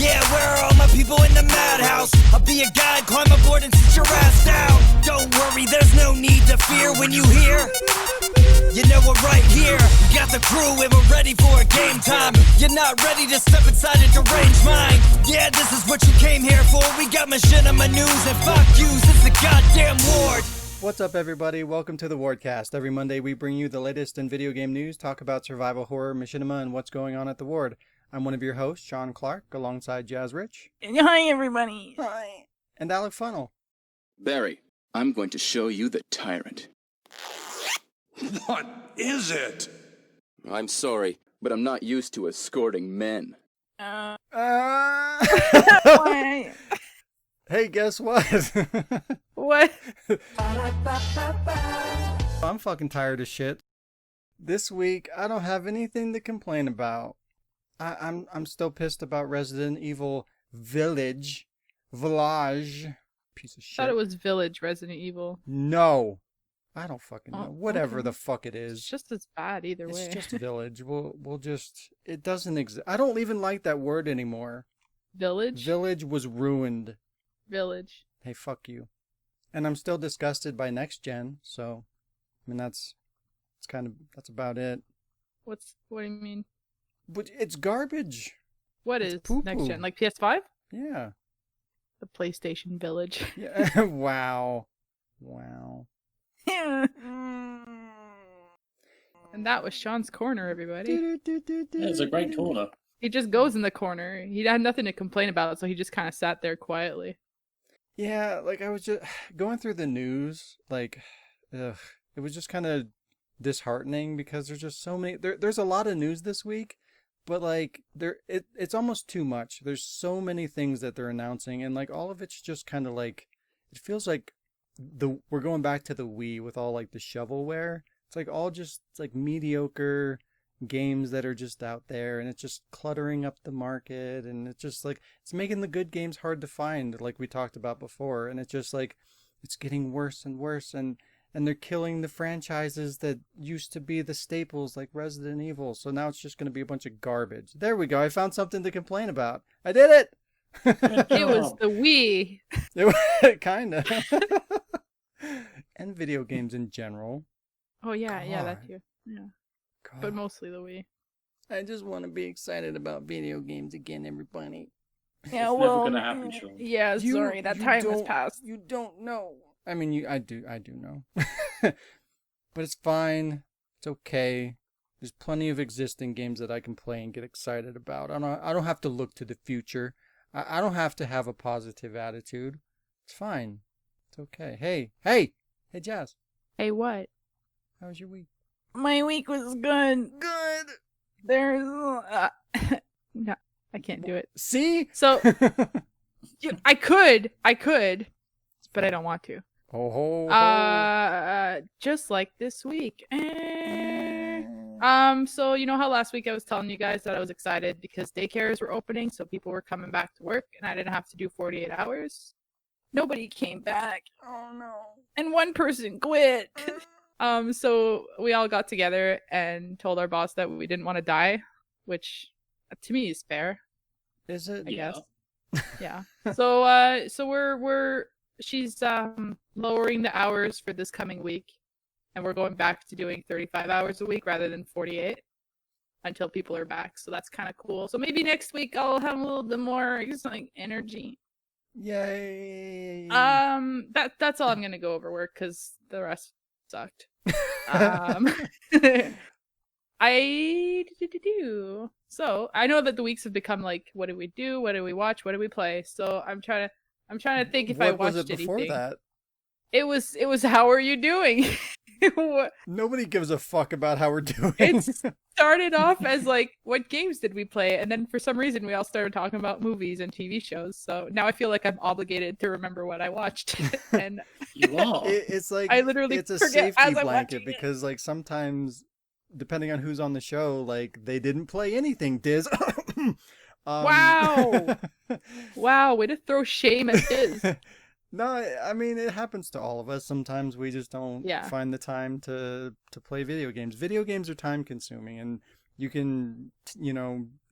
Yeah, where are all my people in the madhouse? I'll be a guide, climb aboard and sit your ass down. Don't worry, there's no need to fear when you hear. You know we're right here. We got the crew and we're ready for a game time. You're not ready to step inside a deranged mind. Yeah, this is what you came here for. We got machinima news and fuck yous. It's the goddamn ward. What's up, everybody? Welcome to the Wardcast. Every Monday we bring you the latest in video game news, talk about survival horror, machinima, and what's going on at the Ward. I'm one of your hosts, Shaun Clark, alongside Jazz Rich. Hi, everybody. Hi. And Alec Funnell. Barry, I'm going to show you the tyrant. What is it? I'm sorry, but I'm not used to escorting men. Why? Hey, guess what? What? I'm fucking tired of shit. This week, I don't have anything to complain about. I'm still pissed about Resident Evil Village. Piece of shit. I thought it was Village Resident Evil. No. I don't fucking know. Oh, Whatever okay. the fuck it is. It's just as bad either way. It's just Village. We'll just... It doesn't exist. I don't even like that word anymore. Village? Village was ruined. Village. Hey, fuck you. And I'm still disgusted by next gen, so... I mean, that's about it. What do you mean? But it's garbage. What It's is poo-poo. next gen? Like PS5? Yeah. The PlayStation Village. Yeah. Wow. And that was Sean's corner, everybody. It's a great corner. He just goes in the corner. He had nothing to complain about, so he just kind of sat there quietly. Yeah, like I was just going through the news, like, it was just kind of disheartening because there's just so many. There's a lot of news this week, but like it's almost too much. There's so many things that they're announcing, and like all of it's just kind of like it feels like we're going back to the Wii with all like the shovelware. It's like all just it's like mediocre games that are just out there, and it's just cluttering up the market, and it's just like it's making the good games hard to find, like we talked about before, and it's just like it's getting worse and worse, and they're killing the franchises that used to be the staples like Resident Evil, so now it's just going to be a bunch of garbage. There we go, I found something to complain about. I did it! It was the Wii. Kinda. And video games in general. Oh, yeah, that God. too. Yeah. God. But mostly the Wii. I just want to be excited about video games again, everybody. Yeah, It's never gonna happen, Sean. Yeah, sorry, that time has don't- passed. You don't know. I mean, I do know. But it's fine. It's okay. There's plenty of existing games that I can play and get excited about. I don't have to look to the future. I don't have to have a positive attitude. It's fine. It's okay. Hey, Jazz. Hey, what? How was your week? My week was good. Good. There's... no, I can't do it. See? So, I could, but I don't want to. Just like this week. So you know how last week I was telling you guys that I was excited because daycares were opening, so people were coming back to work, and I didn't have to do 48 hours. Nobody came back. Oh no. And one person quit. So we all got together and told our boss that we didn't want to die, which to me is fair. Is it? I guess. Yeah. So she's lowering the hours for this coming week, and we're going back to doing 35 hours a week rather than 48 until people are back. So that's kind of cool. So maybe next week I'll have a little bit more like energy. Yay. That's all I'm gonna go over work because the rest sucked. So I know that the weeks have become like, what do we do? What do we watch? What do we play? So I'm trying to think if I watched was it before anything. that? It was how are you doing? Nobody gives a fuck about how we're doing. It started off as like, what games did we play? And then for some reason we all started talking about movies and TV shows. So now I feel like I'm obligated to remember what I watched. And You are. It's like I literally it's a forget safety as I'm blanket watching it. because like sometimes depending on who's on the show, like they didn't play anything, Diz. Wow. Wow, way to throw shame at Diz. No, I mean, it happens to all of us. Sometimes we just don't find the time to play video games. Video games are time consuming, and you can,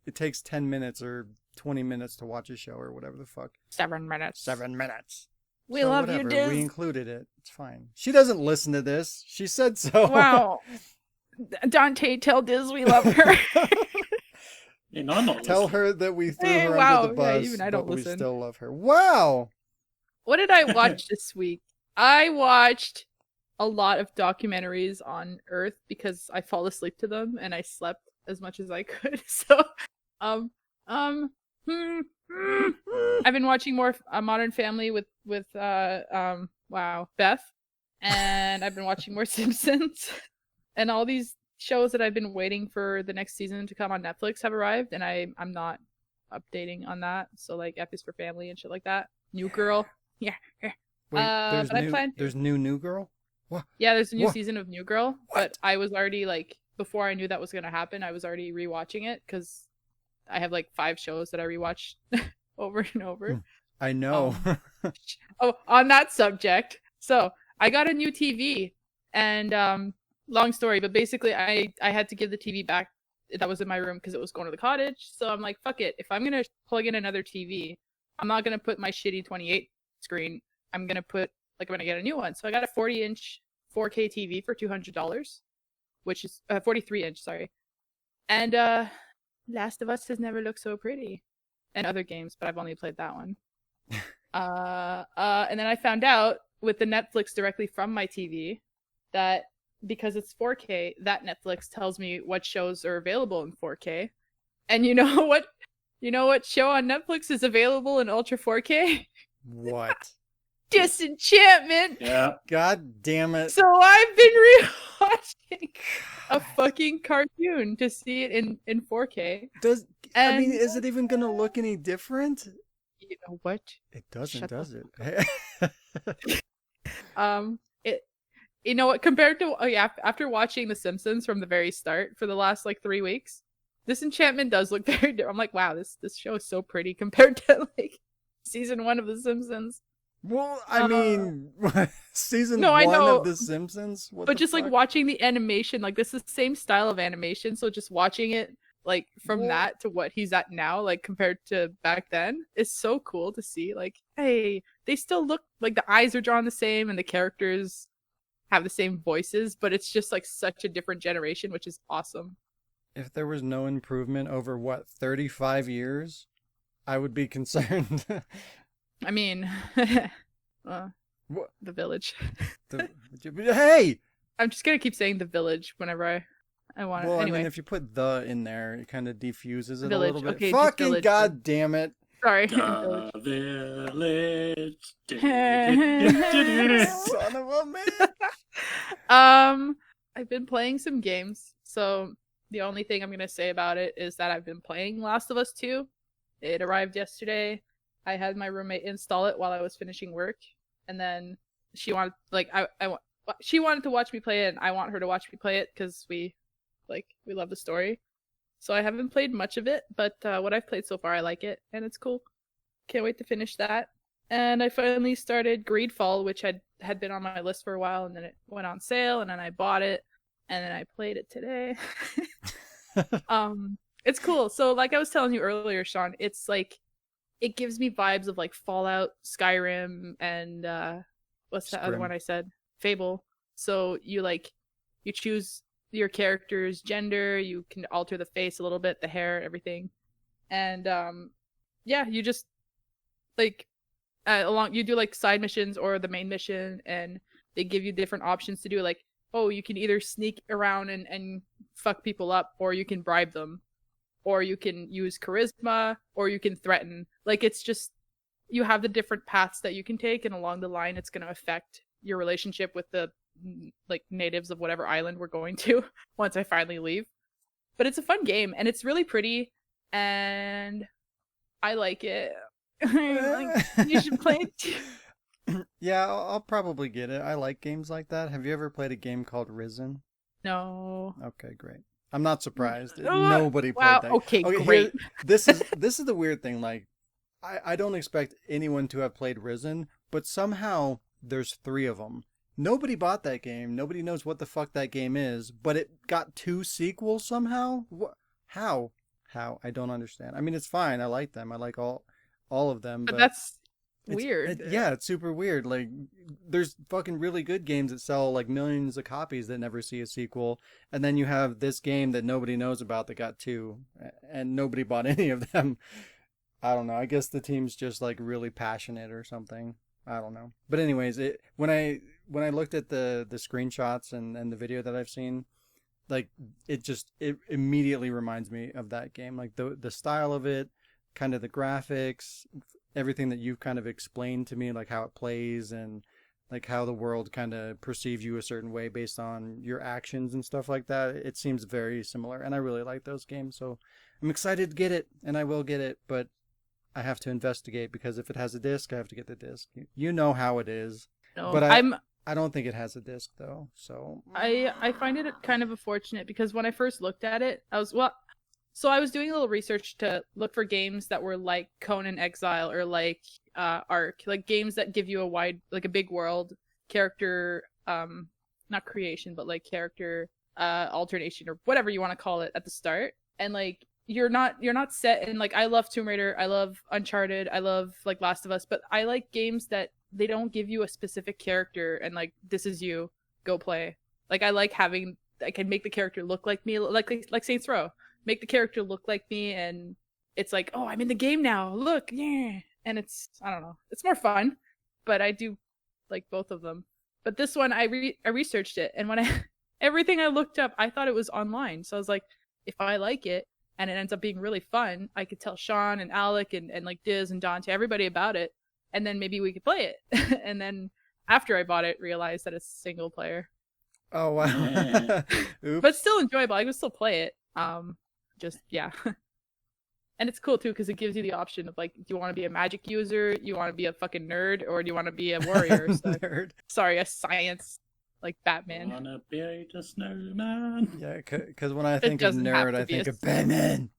it takes 10 minutes or 20 minutes to watch a show or whatever the fuck. 7 minutes. 7 minutes. We So love whatever, you, Diz. We included it. It's fine. She doesn't listen to this. She said so. Wow. Dante, tell Diz we love her. You know, I'm not Tell listening. her that we threw Hey, her wow. under the Yeah, bus, even I don't but listen. we still love her. Wow. What did I watch this week? I watched a lot of documentaries on Earth because I fall asleep to them and I slept as much as I could. So, I've been watching more Modern Family with Beth, and I've been watching more Simpsons, and all these shows that I've been waiting for the next season to come on Netflix have arrived, and I'm not updating on that. So like F is for Family and shit like that. New Girl, yeah. Wait, but I plan to. there's New Girl? What? Yeah, there's a new What? season of New Girl, What? but I was already like, before I knew that was gonna happen, I was already rewatching it because I have like 5 shows that I rewatch over and over. I know. Oh, on that subject, so I got a new TV, and long story, but basically I had to give the TV back that was in my room because it was going to the cottage. So I'm like, fuck it. If I'm gonna plug in another TV, I'm not gonna put my shitty 28 screen. I'm gonna get a new one. So I got a 40-inch 4K TV for $200, which is 43-inch, sorry. And Last of Us has never looked so pretty, and other games, but I've only played that one. And then I found out with the Netflix directly from my TV that because it's 4K, that Netflix tells me what shows are available in 4K. And you know what? You know what show on Netflix is available in Ultra 4K? What? Disenchantment! Yeah. God damn it. So I've been rewatching a fucking cartoon to see it in 4K. I mean, And- is it even gonna look any different? You know what? It doesn't, Shut the does it? It, you know what, compared to after watching The Simpsons from the very start for the last like 3 weeks, Disenchantment does look very different. I'm like, wow, this show is so pretty compared to like season 1 of The Simpsons. Well, I mean, season No, I 1 know. of The Simpsons? What But the just like fuck? watching the animation, like this is the same style of animation, so just watching it like from Well- that to what he's at now, like compared to back then, is so cool to see. Like, hey, they still look like the eyes are drawn the same and the characters have the same voices, but it's just like such a different generation, which is awesome. If there was no improvement over, 35 years, I would be concerned. I mean, What? The Village. Hey! I'm just gonna keep saying The Village whenever I want it. Well, Anyway, I mean, if you put the in there, it kind of defuses it Village, a little bit. okay, just Fucking Village god damn it. sorry. The village. Son of a man. I've been playing some games, so the only thing I'm gonna say about it is that I've been playing Last of Us 2. It arrived yesterday. I had my roommate install it while I was finishing work, and then she wanted, like, she wanted to watch me play it, and I want her to watch me play it because we love the story. So I haven't played much of it, but what I've played so far, I like it, and it's cool. Can't wait to finish that. And I finally started Greedfall, which had been on my list for a while, and then it went on sale, and then I bought it, and then I played it today. It's cool. So like I was telling you earlier, Shaun, it's like, it gives me vibes of like Fallout, Skyrim, and what's the other Scrim. one I said? Fable. So you choose your character's gender, you can alter the face a little bit, the hair, everything. And yeah, you just like you do like side missions or the main mission, and they give you different options to do, like, oh, you can either sneak around and fuck people up, or you can bribe them, or you can use charisma, or you can threaten. Like, it's just, you have the different paths that you can take, and along the line it's going to affect your relationship with the like natives of whatever island we're going to once I finally leave. But it's a fun game, and it's really pretty, and I like it. Like, you should play it too. Yeah, I'll probably get it. I like games like that. Have you ever played a game called Risen? No. Okay, great. I'm not surprised. Oh, Nobody played wow, that. okay, here- great. this is the weird thing. Like, I don't expect anyone to have played Risen, but somehow there's 3 of them. Nobody bought that game. Nobody knows what the fuck that game is, but it got 2 sequels somehow? How? How? I don't understand. I mean, it's fine. I like them. I like all of them. But that's it's- weird. yeah, it's super weird. Like, there's fucking really good games that sell like millions of copies that never see a sequel, and then you have this game that nobody knows about that got 2, and nobody bought any of them. I don't know. I guess the team's just like really passionate or something. I don't know. But anyways, when I looked at the screenshots and the video that I've seen, like it immediately reminds me of that game. Like the style of it, kind of the graphics, everything that you've kind of explained to me, like how it plays and like how the world kind of perceives you a certain way based on your actions and stuff like that. It seems very similar, and I really like those games. So I'm excited to get it, and I will get it, but I have to investigate because if it has a disc, I have to get the disc. You know how it is. No, but I don't think it has a disc though. So I find it kind of unfortunate because when I first looked at it, I was doing a little research to look for games that were like Conan Exile or like Ark, like games that give you a big world, character not creation, but like character alternation or whatever you want to call it at the start. And like you're not set in, like, I love Tomb Raider, I love Uncharted, I love like Last of Us, but I like games that they don't give you a specific character and like, this is you, go play. Like I like having, I can make the character look like me, like Saints Row, make the character look like me, and it's like, oh, I'm in the game now, look, yeah. And it's, I don't know, it's more fun, but I do like both of them. But this one, I researched it, and when everything I looked up, I thought it was online. So I was like, if I like it and it ends up being really fun, I could tell Shaun and Alec and like Diz and Dante, everybody about it, and then maybe we could play it. And then after I bought it, realized that it's single player. Oh wow. Oops. But still enjoyable. I can still play it. Just yeah. And it's cool too because it gives you the option of like, do you want to be a magic user, you want to be a fucking nerd, or do you want to be a warrior? So, Nerd. sorry, a science like Batman. Wanna build a snowman. Yeah, because when I think of doesn't have nerd, to I be think a- of Batman.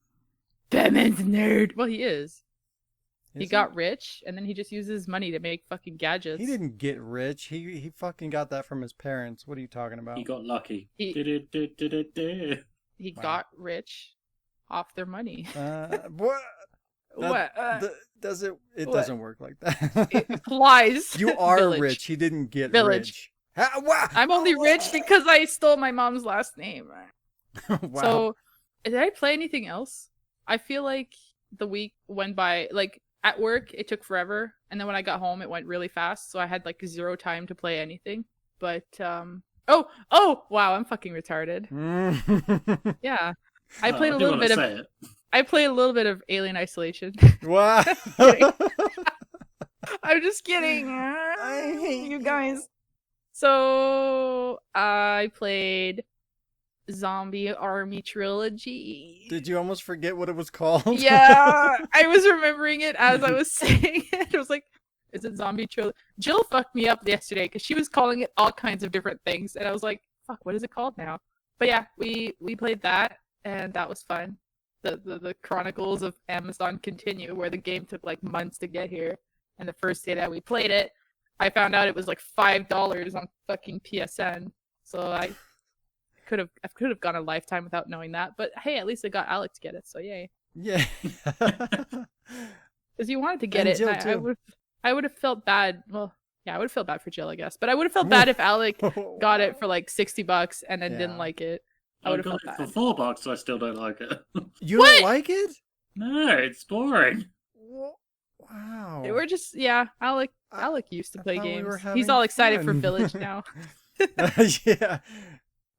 Batman's a nerd. Well, he is. He Is got rich, and then he just uses money to make fucking gadgets. He didn't get rich. He fucking got that from his parents. What are you talking about? He got lucky. He- Du-du-du-du-du-du. He Wow. got rich off their money. What? What? Does it? It What? doesn't work like that. It flies. You are Village. rich. He didn't get Village. rich. Wow. I'm only rich because I stole my mom's last name. Wow. So, did I play anything else? I feel like the week went by, like, at work, it took forever, and then when I got home, it went really fast, so I had, like, 0 time to play anything. But, oh, wow, I'm fucking retarded. Yeah. I played a little bit of, I played a little bit of Alien Isolation. Wow. I'm just kidding. I hate you guys. So, I played Zombie Army Trilogy. Did you almost forget what it was called? Yeah, I was remembering it as I was saying it. I was like, is it Zombie Trilogy? Jill fucked me up yesterday because she was calling it all kinds of different things. And I was like, fuck, what is it called now? But yeah, we played that, and that was fun. The Chronicles of Amazon continue, where the game took like months to get here. And the first day that we played it, I found out it was like $5 on fucking PSN. So I could have gone a lifetime without knowing that. But hey, at least I got Alec to get it, so yay. Yeah. Because you wanted to get And it. Jill, And too. I would have felt bad. Well, yeah, I would have felt bad for Jill, I guess. But I would have felt bad if Alec got it for like $60 and then Yeah. didn't like it. I I would have got felt it bad. for $4. I still don't like it. You What? don't like it? No, it's boring. Wow. We're just, yeah, Alec used to I play thought we games. were He's having all excited for fun. Village now. Yeah.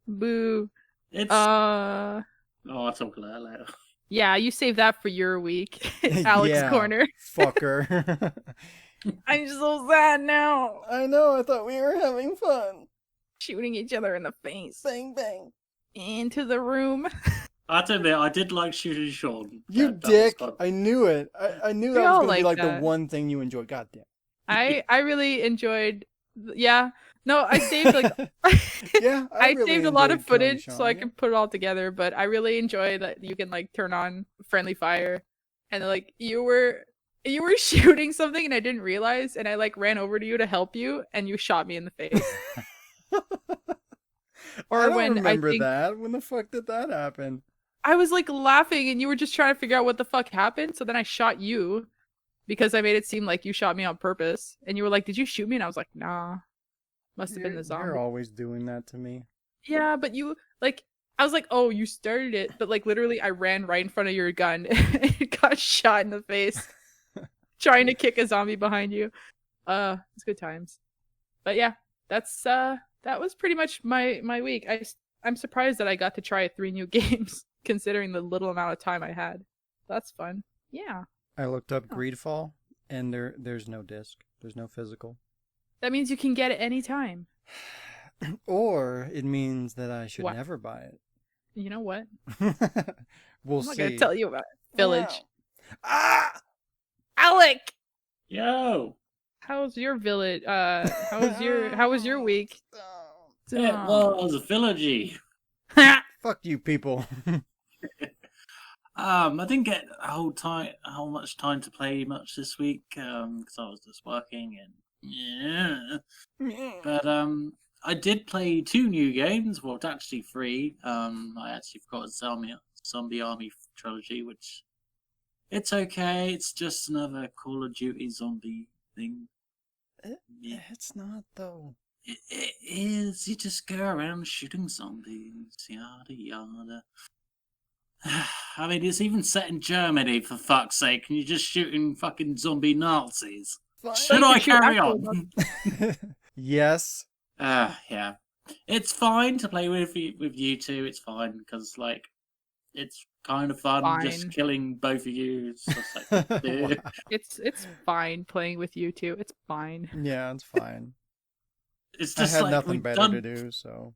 Boo. It's. Uh, Oh, I'll talk about that later. yeah, you save that for your week. Alec's Yeah. corner. Fucker. I'm so sad now. I know. I thought we were having fun. Shooting each other in the face. Bang bang. Into the room. I have to admit, I did like shooting Shaun. You That was dick. fun. I knew it. I knew We that was all going to be like like that. the one thing you enjoyed. God damn. I really enjoyed. Yeah. No, I saved like Yeah. I really saved a lot of enjoyed killing footage so Shaun, I yeah. can put it all together, but I really enjoy that you can like turn on friendly fire and like you were shooting something and I didn't realize and I like ran over to you to help you and you shot me in the face. I don't when I remember think- that. When the fuck did that happen? I was like laughing and you were just trying to figure out what the fuck happened. So then I shot you because I made it seem like you shot me on purpose. And you were like, did you shoot me? And I was like, nah. Must have been the zombie. You're always doing that to me. Yeah, but you, like, I was like, oh, you started it. But like literally I ran right in front of your gun and got shot in the face. Trying to kick a zombie behind you. It's good times. But yeah, that was pretty much my week. I'm surprised that I got to try 3 new games, considering the little amount of time I had. That's fun. Yeah. I looked up Greedfall, and there's no disc. There's no physical. That means you can get it anytime. Or it means that I should never buy it. You know what? We'll I'm not see. gonna tell you about it. Village. Wow. Ah! Alec! Yo! How's your village? How was your week? It was a villagey. Fuck you people. I didn't get how much time to play much this week, because I was just working and But I did play 2 new games. Well, it's actually 3. I actually forgot Zombie Army trilogy, which it's okay. It's just another Call of Duty zombie thing. It's not though. It is. You just go around shooting zombies, yada yada. I mean, it's even set in Germany, for fuck's sake, and you're just shooting fucking zombie Nazis. Should I carry on? Yes. Yeah. It's fine to play with you two. It's fine because like it's kind of fun just killing both of you. It's just like, it's fine playing with you two. It's fine. Yeah, it's fine. It's just I had like nothing better to do, so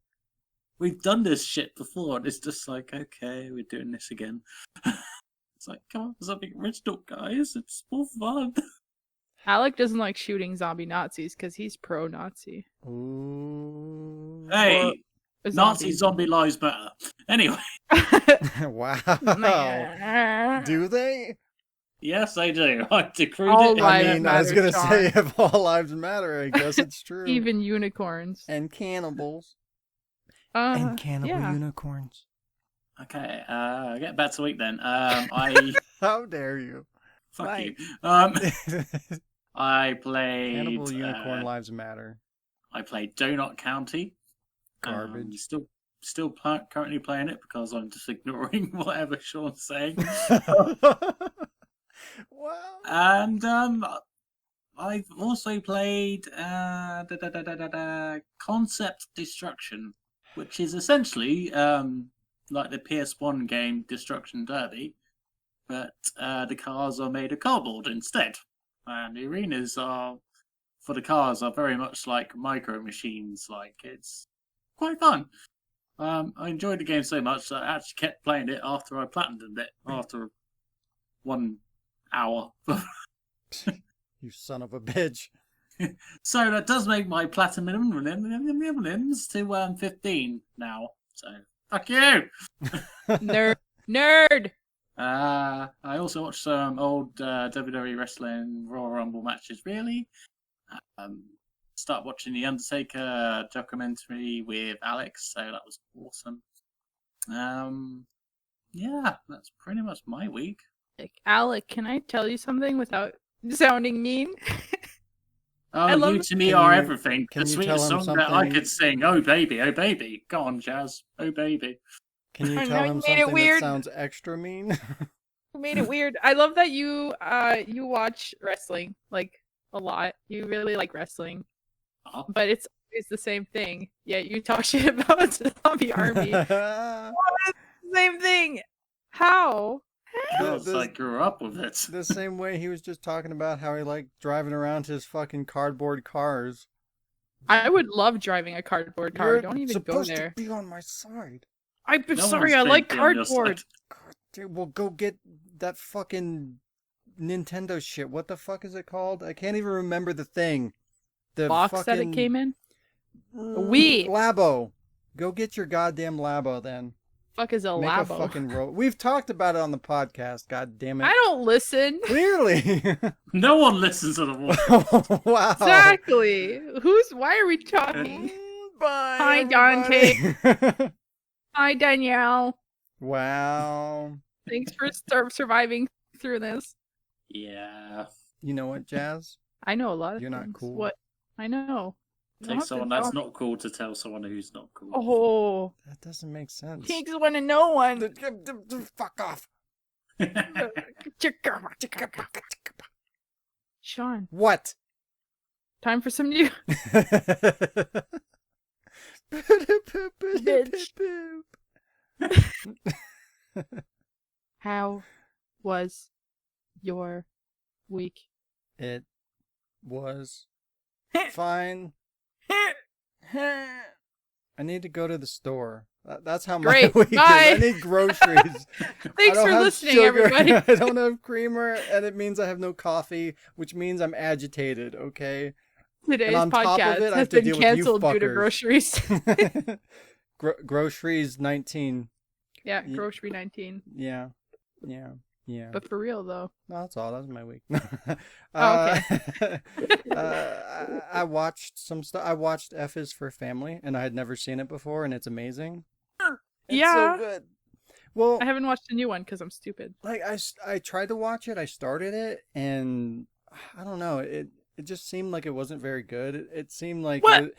we've done this shit before, and it's just like, okay, we're doing this again. It's like, come on, something original, guys. It's more fun. Alec doesn't like shooting zombie Nazis because he's pro-Nazi. Ooh. Hey, Nazi zombie lives matter. Anyway. Wow. Do they? Yes, they do. I decreed all it. Lives I mean, matter, I was gonna Shaun. say if all lives matter, I guess it's true. Even unicorns. And cannibals. And cannibal yeah. unicorns. Okay, get back to the week then. How dare you? Fuck you. I played Cannibal unicorn lives matter. I played Donut County. Garbage. Still currently playing it because I'm just ignoring whatever Sean's saying. Wow. And I've also played Concept Destruction, which is essentially like the PS1 game Destruction Derby, but the cars are made of cardboard instead. And the arenas for the cars are very much like micro machines. Like, it's quite fun. I enjoyed the game so much that I actually kept playing it after I platinumed it after 1 hour. You son of a bitch. So that does make my platinum to 15 now. So fuck you. Nerd. I also watched some old WWE wrestling Royal Rumble matches. Really, start watching the Undertaker documentary with Alex. So that was awesome. Yeah, that's pretty much my week. Alec, can I tell you something without sounding mean? Oh, you to me are everything. Can The you tell sweetest him song that I something? could sing. Oh baby, oh baby. Go on, Jazz. Oh baby. Can you I tell know him you made it something that weird. sounds extra mean? Who made it weird? I love that you watch wrestling like a lot. You really like wrestling, but it's the same thing. Yeah, you talk shit about the zombie army. It's the same thing. How? Because I grew up with it. The same way he was just talking about how he liked driving around his fucking cardboard cars. I would love driving a cardboard car. You're Don't even go supposed there. to be on my side. I'm No sorry. one's I like been on your cardboard. side. God, dude, well, go get that fucking Nintendo shit. What the fuck is it called? I can't even remember the thing. The Box fucking... that it came in. Wii. Labo. Go get your goddamn Labo then. Fuck is a Make Labo? a fucking We've talked about it on the podcast. God damn it. I don't listen. Clearly. No one listens to the voice. Wow. Exactly. Why are we talking? Bye. Hi, Dante. everybody. Hi, Danielle. Wow. Thanks for surviving through this. Yeah. You know what, Jazz? I know a lot of You're not things. cool. What? I know. You don't Take have to someone tell that's me. not cool to tell someone who's not cool. Oh, That doesn't make sense. takes one to know one. Fuck off. Sean, What? time for some news. How was your week? It was fine. I need to go to the store. That's how my Great, week bye. is. I need groceries. I Thanks don't for have listening, sugar, everybody. I don't have creamer, and it means I have no coffee, which means I'm agitated, okay? Today's on top of podcast it, I has have to been deal with you canceled due to fuckers. groceries. Groceries 19. Yeah, grocery 19. Yeah. But for real though. No, that's all. That was my week. Oh, I watched some stuff. I watched F is for Family, and I had never seen it before, and it's amazing. It's Yeah. so good. Well, I haven't watched the new one because I'm stupid. like I tried to watch it. I started it, and I don't know. It just seemed like it wasn't very good. It seemed like What?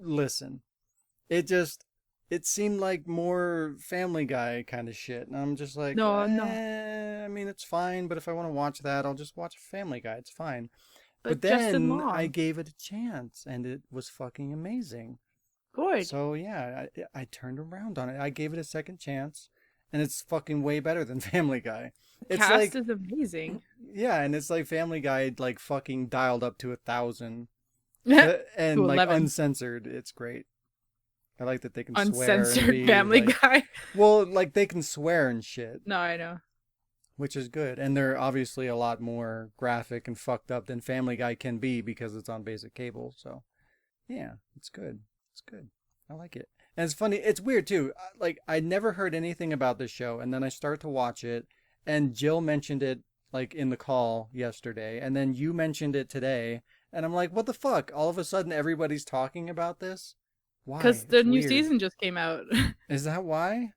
Listen, it seemed like more Family Guy kind of shit, and I'm just like, No. I mean, it's fine, but if I want to watch that, I'll just watch Family Guy. It's fine. But then Justin Long. I gave it a chance, and it was fucking amazing. Good. So yeah, I turned around on it. I gave it a second chance, and it's fucking way better than Family Guy. It's Cast like, is amazing. yeah, and it's like Family Guy, like fucking dialed up to 1,000, To and like 11. uncensored. It's great. I like that they can swear and Uncensored be, Family like, Guy. well, like they can swear and shit, No, I know. which is good. And they're obviously a lot more graphic and fucked up than Family Guy can be because it's on basic cable. So, yeah, it's good. It's good. I like it. And it's funny. It's weird too. Like I never heard anything about this show, and then I start to watch it, and Jill mentioned it like in the call yesterday, and then you mentioned it today, and I'm like, what the fuck? All of a sudden, everybody's talking about this. Why? Because the It's new weird. season just came out. Is that why?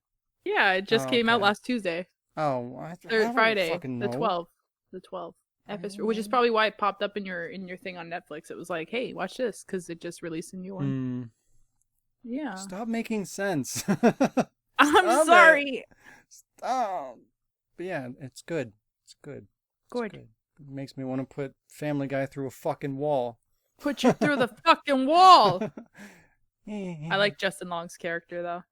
Yeah, it just Oh, came out okay. last Tuesday. Oh, I Or don't Friday. fucking The know. 12th. The 12th episode. Which is Oh. probably why it popped up in your thing on Netflix. It was like, hey, watch this, because it just released a new one. Hmm. Yeah. Stop making sense. I'm Stop sorry. it. Stop. But yeah, it's good. It's good. It's Good. It makes me want to put Family Guy through a fucking wall. Put you through the fucking wall. I like Justin Long's character though.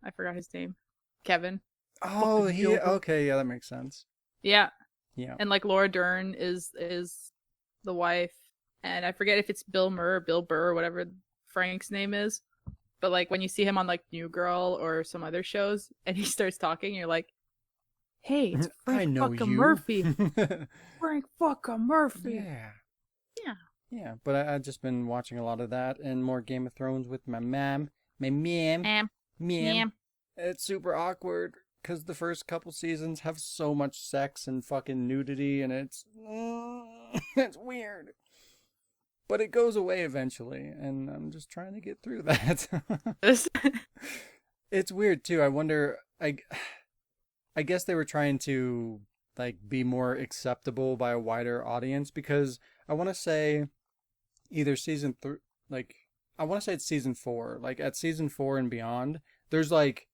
I forgot his name. Kevin. Oh, fucking he. Joker. Okay, yeah, that makes sense. Yeah. Yeah. And like Laura Dern is the wife, and I forget if it's Bill Burr or whatever Frank's name is. But like when you see him on like New Girl or some other shows, and he starts talking, you're like, "Hey, it's I Frank know fucking you. Murphy. Frank fucking Murphy." Yeah. Yeah. Yeah, but I've just been watching a lot of that and more Game of Thrones with my mom. My ma'am. Ma'am. It's super awkward because the first couple seasons have so much sex and fucking nudity, and it's weird. But it goes away eventually, and I'm just trying to get through that. It's weird too. I wonder. I guess they were trying to like be more acceptable by a wider audience, because I want to say either season 3, like I want to say it's season 4. Like at season 4 and beyond, there's like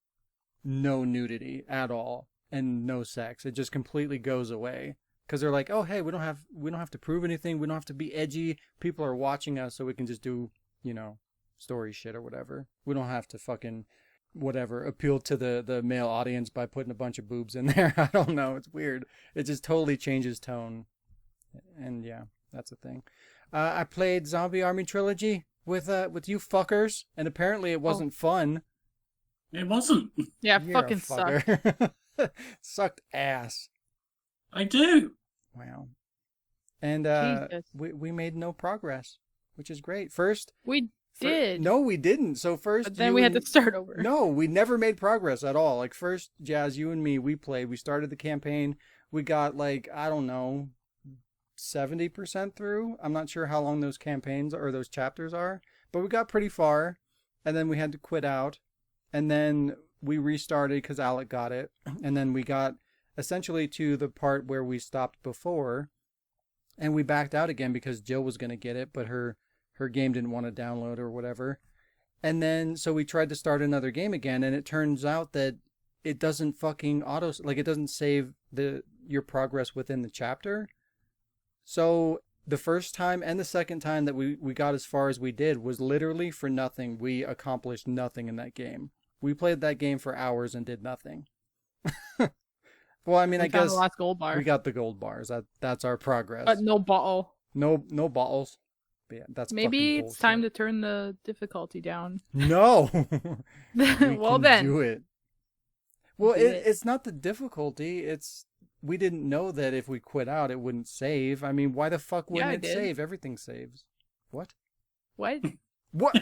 no nudity at all and no sex. It just completely goes away because they're like, oh hey, we don't have to prove anything. We don't have to be edgy. People are watching us, so we can just do, you know, story shit or whatever. We don't have to fucking whatever appeal to the male audience by putting a bunch of boobs in there. I don't know. It's weird. It just totally changes tone. And yeah, that's a thing. I played Zombie Army Trilogy with you fuckers, and apparently it wasn't fun. It wasn't. Yeah, You're a fucking suck. fucker. Sucked ass. I do. Wow. And Jesus. we made no progress, which is great. First, We did. no, we didn't. So first, But then we had to start over. No, we never made progress at all. Like first, Jazz, you and me, we played. We started the campaign. We got like, I don't know, 70% through. I'm not sure how long those campaigns or those chapters are, but we got pretty far, and then we had to quit out. And then we restarted because Alec got it, and then we got essentially to the part where we stopped before, and we backed out again because Jill was going to get it, but her game didn't want to download or whatever. And then, so we tried to start another game again, and it turns out that it doesn't fucking it doesn't save your progress within the chapter. So the first time and the second time that we got as far as we did was literally for nothing. We accomplished nothing in that game. We played that game for hours and did nothing. Well, I mean, I guess the last gold bar. we got the gold bars. That's our progress. But no bottle. No bottles. But yeah, that's Maybe fucking it's time to bullshit. turn the difficulty down. No. We Well can then. do it. Well, Do it. it's not the difficulty. It's we didn't know that if we quit out, it wouldn't save. I mean, why the fuck wouldn't Yeah, it it did. save? Everything saves. What? What? What?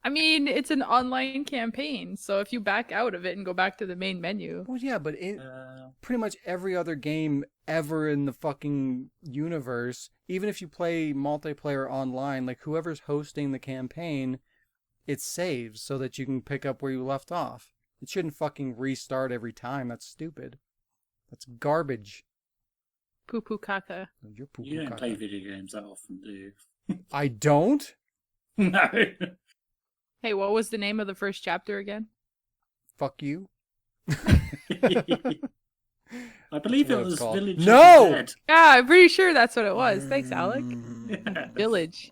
I mean, it's an online campaign, so if you back out of it and go back to the main menu, Well, yeah, but pretty much every other game ever in the fucking universe, even if you play multiplayer online, like whoever's hosting the campaign, it saves so that you can pick up where you left off. It shouldn't fucking restart every time. That's stupid. That's garbage. poo poo caca. You're poo-poo You don't caca. play video games that often, do you? I don't? No. Hey, what was the name of the first chapter again? Fuck you. I believe That's what it it's was called. Village No! of the Dead. Yeah, I'm pretty sure that's what it was. Thanks, Alec. Mm. Village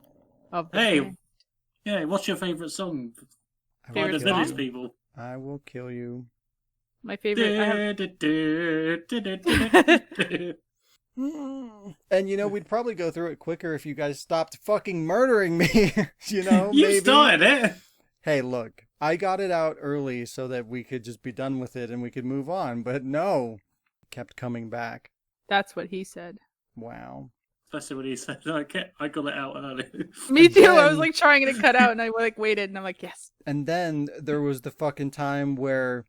of the Hey, Dead. yeah, what's your favourite song I by will Favorite the kill Village song? you. people? I will kill you. My favorite. I have... And you know, we'd probably go through it quicker if you guys stopped fucking murdering me. You know, You maybe. started it. Hey, look, I got it out early so that we could just be done with it and we could move on, but no, it kept coming back. That's what he said. Wow. Especially when he said, I got it out early. Me too. I was Again. like trying to cut out, and I like waited, and I'm like, yes. And then there was the fucking time where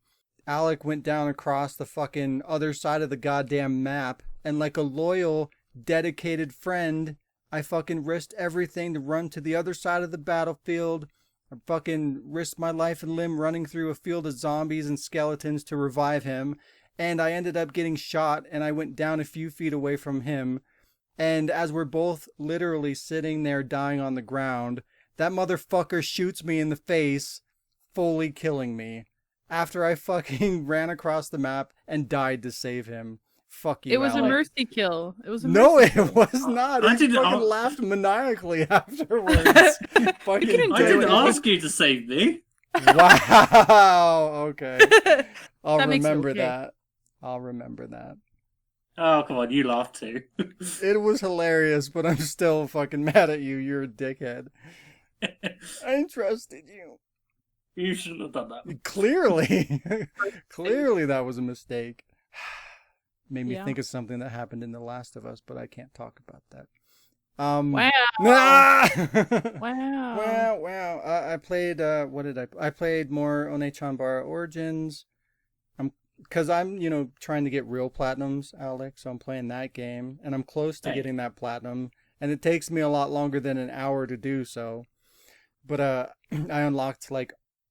Alec went down across the fucking other side of the goddamn map, and like a loyal, dedicated friend, I fucking risked everything to run to the other side of the battlefield. I fucking risked my life and limb running through a field of zombies and skeletons to revive him, and I ended up getting shot, and I went down a few feet away from him, and as we're both literally sitting there dying on the ground, that motherfucker shoots me in the face, fully killing me. After I fucking ran across the map and died to save him. Fuck you, It was a Alec. mercy kill. It was a No, mercy it was not. I He didn't- fucking laughed maniacally afterwards. Fucking didn't I do didn't it. ask you to save me. Wow. Okay. I'll That makes it remember okay. that. I'll remember that. Oh, come on, you laughed too. It was hilarious, but I'm still fucking mad at you. You're a dickhead. I trusted you. You shouldn't have done that. Clearly. Clearly that was a mistake. Made me Yeah. think of something that happened in The Last of Us, but I can't talk about that. Wow. Ah! Wow. Wow. I played, what did I played more One-Chanbara Origins. Because I'm, trying to get real platinums, Alex, so I'm playing that game, and I'm close to Hey. getting that platinum, and it takes me a lot longer than an hour to do so. But I unlocked,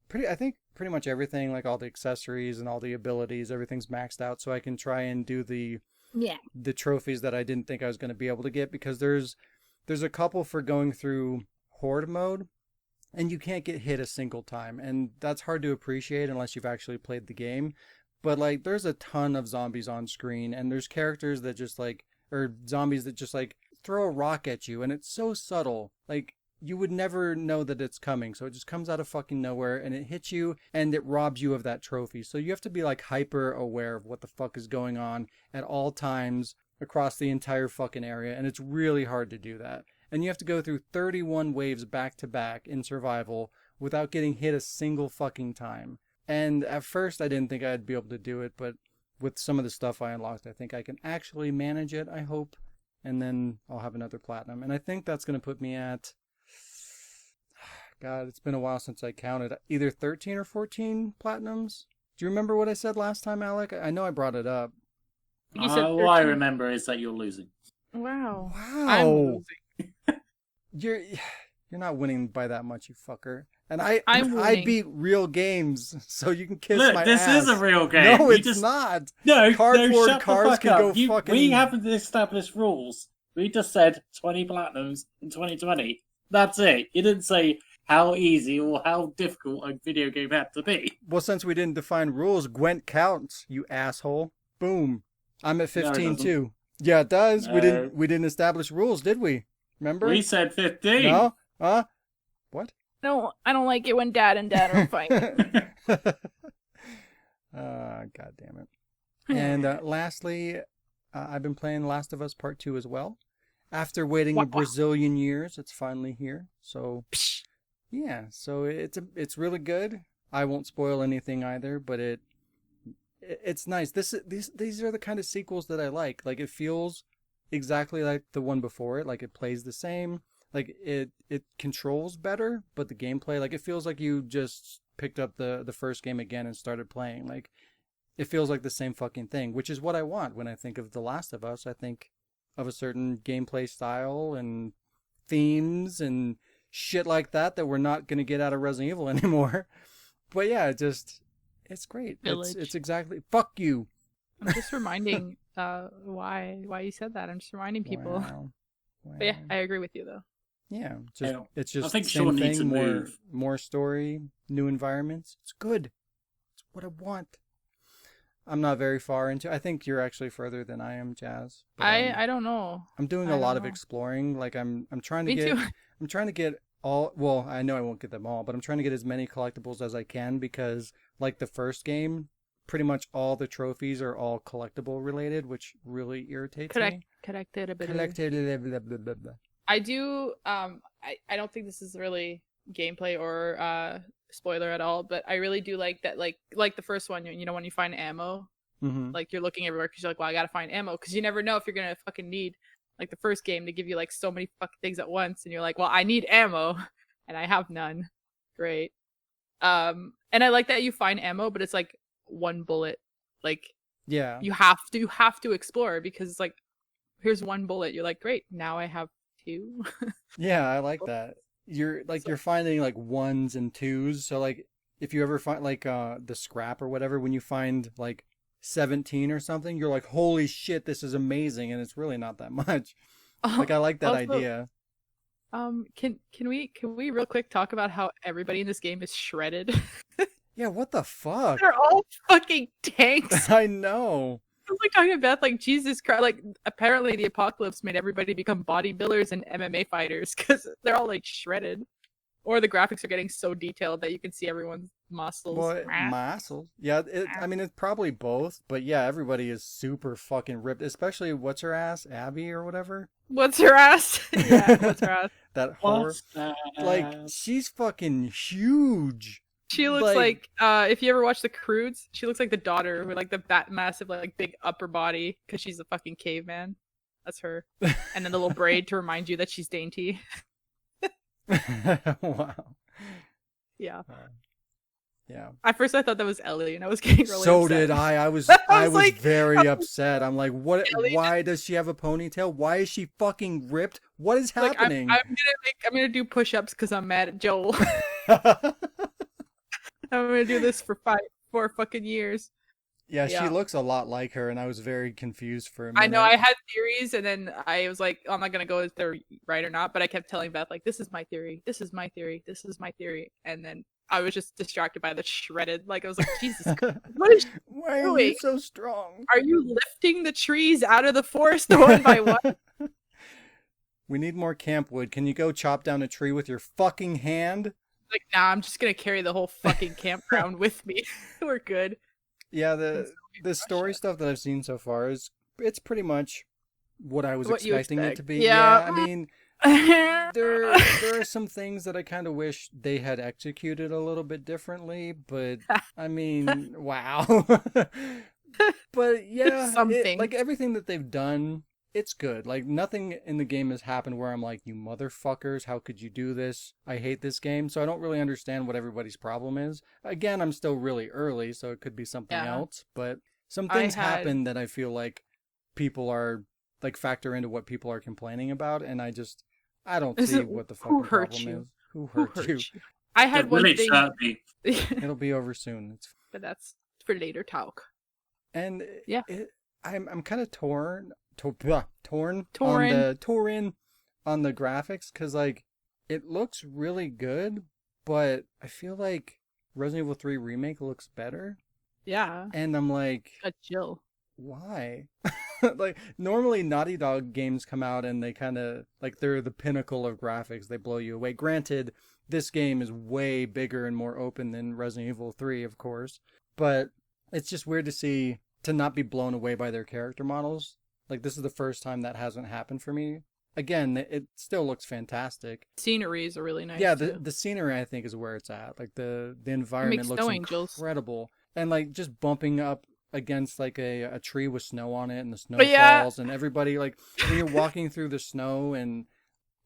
pretty much everything, like all the accessories and all the abilities, everything's maxed out, so I can try and do the trophies that I didn't think I was going to be able to get, because there's a couple for going through horde mode, and you can't get hit a single time, and that's hard to appreciate unless you've actually played the game. But like, there's a ton of zombies on screen, and there's characters that zombies that just like throw a rock at you, and it's so subtle, like you would never know that it's coming, so it just comes out of fucking nowhere, and it hits you, and it robs you of that trophy. So you have to be like hyper aware of what the fuck is going on at all times across the entire fucking area, and it's really hard to do that. And you have to go through 31 waves back to back in survival without getting hit a single fucking time. And at first I didn't think I'd be able to do it, but with some of the stuff I unlocked, I think I can actually manage it, I hope. And then I'll have another platinum. And I think that's going to put me at... God, it's been a while since I counted. Either 13 or 14 platinums? Do you remember what I said last time, Alec? I know I brought it up. You said All I 13. remember is that you're losing. Wow. I'm Wow. losing. You're not winning by that much, you fucker. And I'm I winning. beat real games, so you can kiss Look, my this ass. is a real game. No, You it's just- not. No, Cardboard shut cars the fuck can up. go We fucking- haven't established rules. We just said 20 platinums in 2020. That's it. You didn't say how easy or how difficult a video game had to be. Well, since we didn't define rules, Gwent counts, you asshole. Boom. I'm at 15 doesn't. too. Yeah, it does. We No. didn't establish rules, did we? Remember? We said 15. No? Huh? What? No, I don't like it when Dad and Dad are fighting. God damn it. And lastly, I've been playing Last of Us Part 2 as well. After waiting a Brazilian years, it's finally here. So, yeah. So it's really good. I won't spoil anything either, but it's nice. These are the kind of sequels that I like. Like, it feels exactly like the one before it. Like, it plays the same. Like, it controls better, but the gameplay, like, it feels like you just picked up the first game again and started playing. Like, it feels like the same fucking thing, which is what I want when I think of The Last of Us. I think of a certain gameplay style and themes and shit like that we're not going to get out of Resident Evil anymore. But yeah, it's great. It's exactly, fuck you. I'm just reminding why you said that. I'm just reminding people. Wow. But yeah, I agree with you though. Yeah, Yeah. it's just I think same Shaun thing, needs to move. more story, new environments. It's good. It's what I want. I'm not very far into. I think you're actually further than I am, Jazz. But, I don't know. I'm doing a lot of exploring. Like I'm trying to Me too. I'm trying to get all. Well, I know I won't get them all, but I'm trying to get as many collectibles as I can because, like the first game, pretty much all the trophies are all collectible related, which really irritates me. Collected a bit. Blah, blah, blah, blah. I do. I don't think this is really gameplay or spoiler at all, but I really do like that. Like the first one, you know, when you find ammo, Mm-hmm. like you're looking everywhere because you're like, well, I gotta find ammo because you never know if you're gonna fucking need like the first game to give you like so many fucking things at once, and you're like, well, I need ammo, and I have none. Great. And I like that you find ammo, but it's like one bullet. Like Yeah. you have to explore because it's like, here's one bullet. You're like, great, now I have two. Yeah, I like that. You're finding like ones and twos. So like if you ever find like the scrap or whatever, when you find like 17 or something, you're like, holy shit, this is amazing, and it's really not that much. Like I like that Also, idea. Can we real quick talk about how everybody in this game is shredded? Yeah, what the fuck? They're all fucking tanks. I know. I was like talking to Beth, like, Jesus Christ, like, apparently the apocalypse made everybody become bodybuilders and MMA fighters because they're all, like, shredded. Or the graphics are getting so detailed that you can see everyone's muscles. Well, muscles. Yeah, I mean, it's probably both, but yeah, everybody is super fucking ripped, especially what's her ass, Abby or whatever. What's her ass? Yeah, what's her ass? That whore. Like, she's fucking huge. She looks like if you ever watch The Croods, she looks like the daughter with like the massive like big upper body because she's a fucking caveman. That's her. And then the little braid to remind you that she's dainty. Wow. Yeah. Yeah. At first I thought that was Ellie and I was getting really So upset. did I. I was like, very upset. I'm like, what? Ellie Why does she have a ponytail? Why is she fucking ripped? What is Like, happening? I'm gonna do push-ups because I'm mad at Joel. I'm gonna do this for 4 fucking years. Yeah, Yeah. she looks a lot like her, and I was very confused for a minute. I know I had theories, and then I was like, oh, I'm not gonna go if they're right or not. But I kept telling Beth like, this is my theory, this is my theory, this is my theory, and then I was just distracted by the shredded. Like I was like, Jesus, what is? Why are you doing? so strong? Are you lifting the trees out of the forest one by one? We need more camp wood. Can you go chop down a tree with your fucking hand? Like, nah, I'm just gonna carry the whole fucking campground with me. We're good. Yeah, the story stuff that I've seen so far it's pretty much what I was What you expecting it expect. to be. Yeah. I mean, there are some things that I kind of wish they had executed a little bit differently, but I mean, wow. But yeah, Something. like everything that they've done, it's good. Like nothing in the game has happened where I'm like, you motherfuckers, how could you do this? I hate this game. So I don't really understand what everybody's problem is. Again, I'm still really early, so it could be something else, but some things happen that I feel like people are like factor into what people are complaining about, and I don't see what the fucking problem is. Who hurt you? I had one Village thing, Derby. It'll be over soon. but that's for later talk. And Yeah. I'm kind of torn on the graphics because like it looks really good, but I feel like Resident Evil 3 Remake looks better. Yeah. And I'm like, A chill. why? Like normally Naughty Dog games come out and they kind of like they're the pinnacle of graphics. They blow you away. Granted, this game is way bigger and more open than Resident Evil 3, of course, but it's just weird to not be blown away by their character models. Like this is the first time that hasn't happened for me. Again, it still looks fantastic. Sceneries are really nice. Yeah, too. the scenery I think is where it's at. Like the environment Makes looks snow angels. incredible, and like just bumping up against like a tree with snow on it and the snow Oh, yeah. falls and everybody like when you're walking through the snow and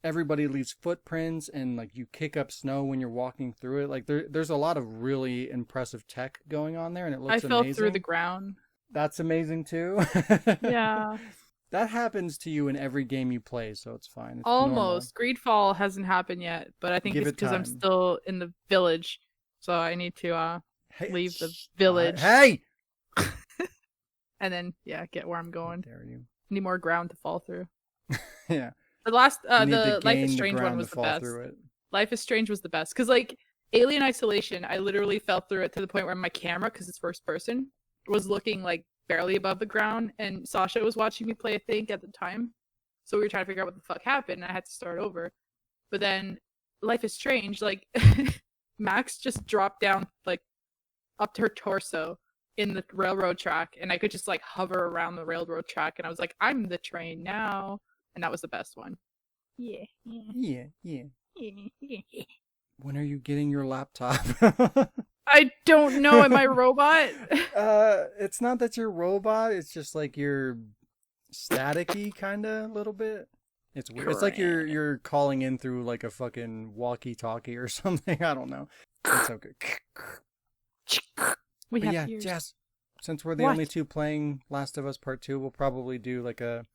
everybody leaves footprints and like you kick up snow when you're walking through it. Like there's a lot of really impressive tech going on there and it looks I fell amazing. through the ground. That's amazing too. Yeah. That happens to you in every game you play, so it's fine. It's Almost. Greedfall hasn't happened yet, but I think Give it's it because I'm time. still in the village. So I need to Hey, leave the village Hey! and then get where I'm How going. dare you? Need more ground to fall through. Yeah. The last You need to the Life gain is the Strange one ground was to the fall best. through it. Life is Strange was the best because like Alien Isolation, I literally fell through it to the point where my camera, because it's first person, was looking like barely above the ground, and Sasha was watching me play, I think, at the time. So we were trying to figure out what the fuck happened, and I had to start over. But then Life is Strange, like Max just dropped down like up to her torso in the railroad track, and I could just like hover around the railroad track, and I was like, I'm the train now, and that was the best one. Yeah. Yeah. When are you getting your laptop? I don't know. Am I a robot? It's not that you're a robot. It's just like you're staticky, kind of, a little bit. It's weird. It's like you're calling in through like a fucking walkie-talkie or something. I don't know. It's okay. We But have yeah, ears. Jess, since we're the What? only two playing Last of Us Part 2, we'll probably do like a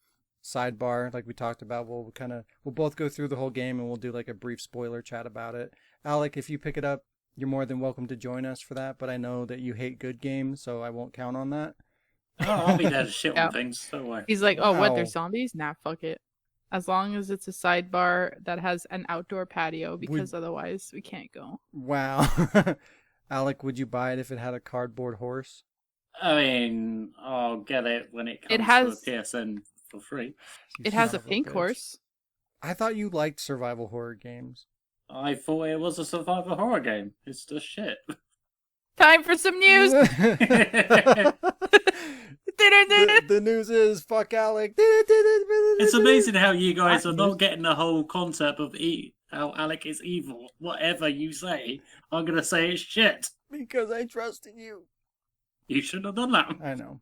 sidebar like we talked about. We'll both go through the whole game and we'll do like a brief spoiler chat about it. Alec, if you pick it up, you're more than welcome to join us for that, but I know that you hate good games, so I won't count on that. Oh, I'll be there to shit Yeah. on things. Don't worry. He's like, oh, what? Wow. There's zombies? Nah, fuck it. As long as it's a sidebar that has an outdoor patio, because otherwise we can't go. Wow. Alec, would you buy it if it had a cardboard horse? I mean, I'll get it when it comes has- to the PSN for free. You It has son a of pink bitch. horse. I thought you liked survival horror games. I thought it was a survival horror game. It's just shit. Time for some news. the news is fuck Alec. It's amazing how you guys are not getting the whole concept of how Alec is evil. Whatever you say, I'm gonna say it's shit. Because I trusted you. You should have done that. I know.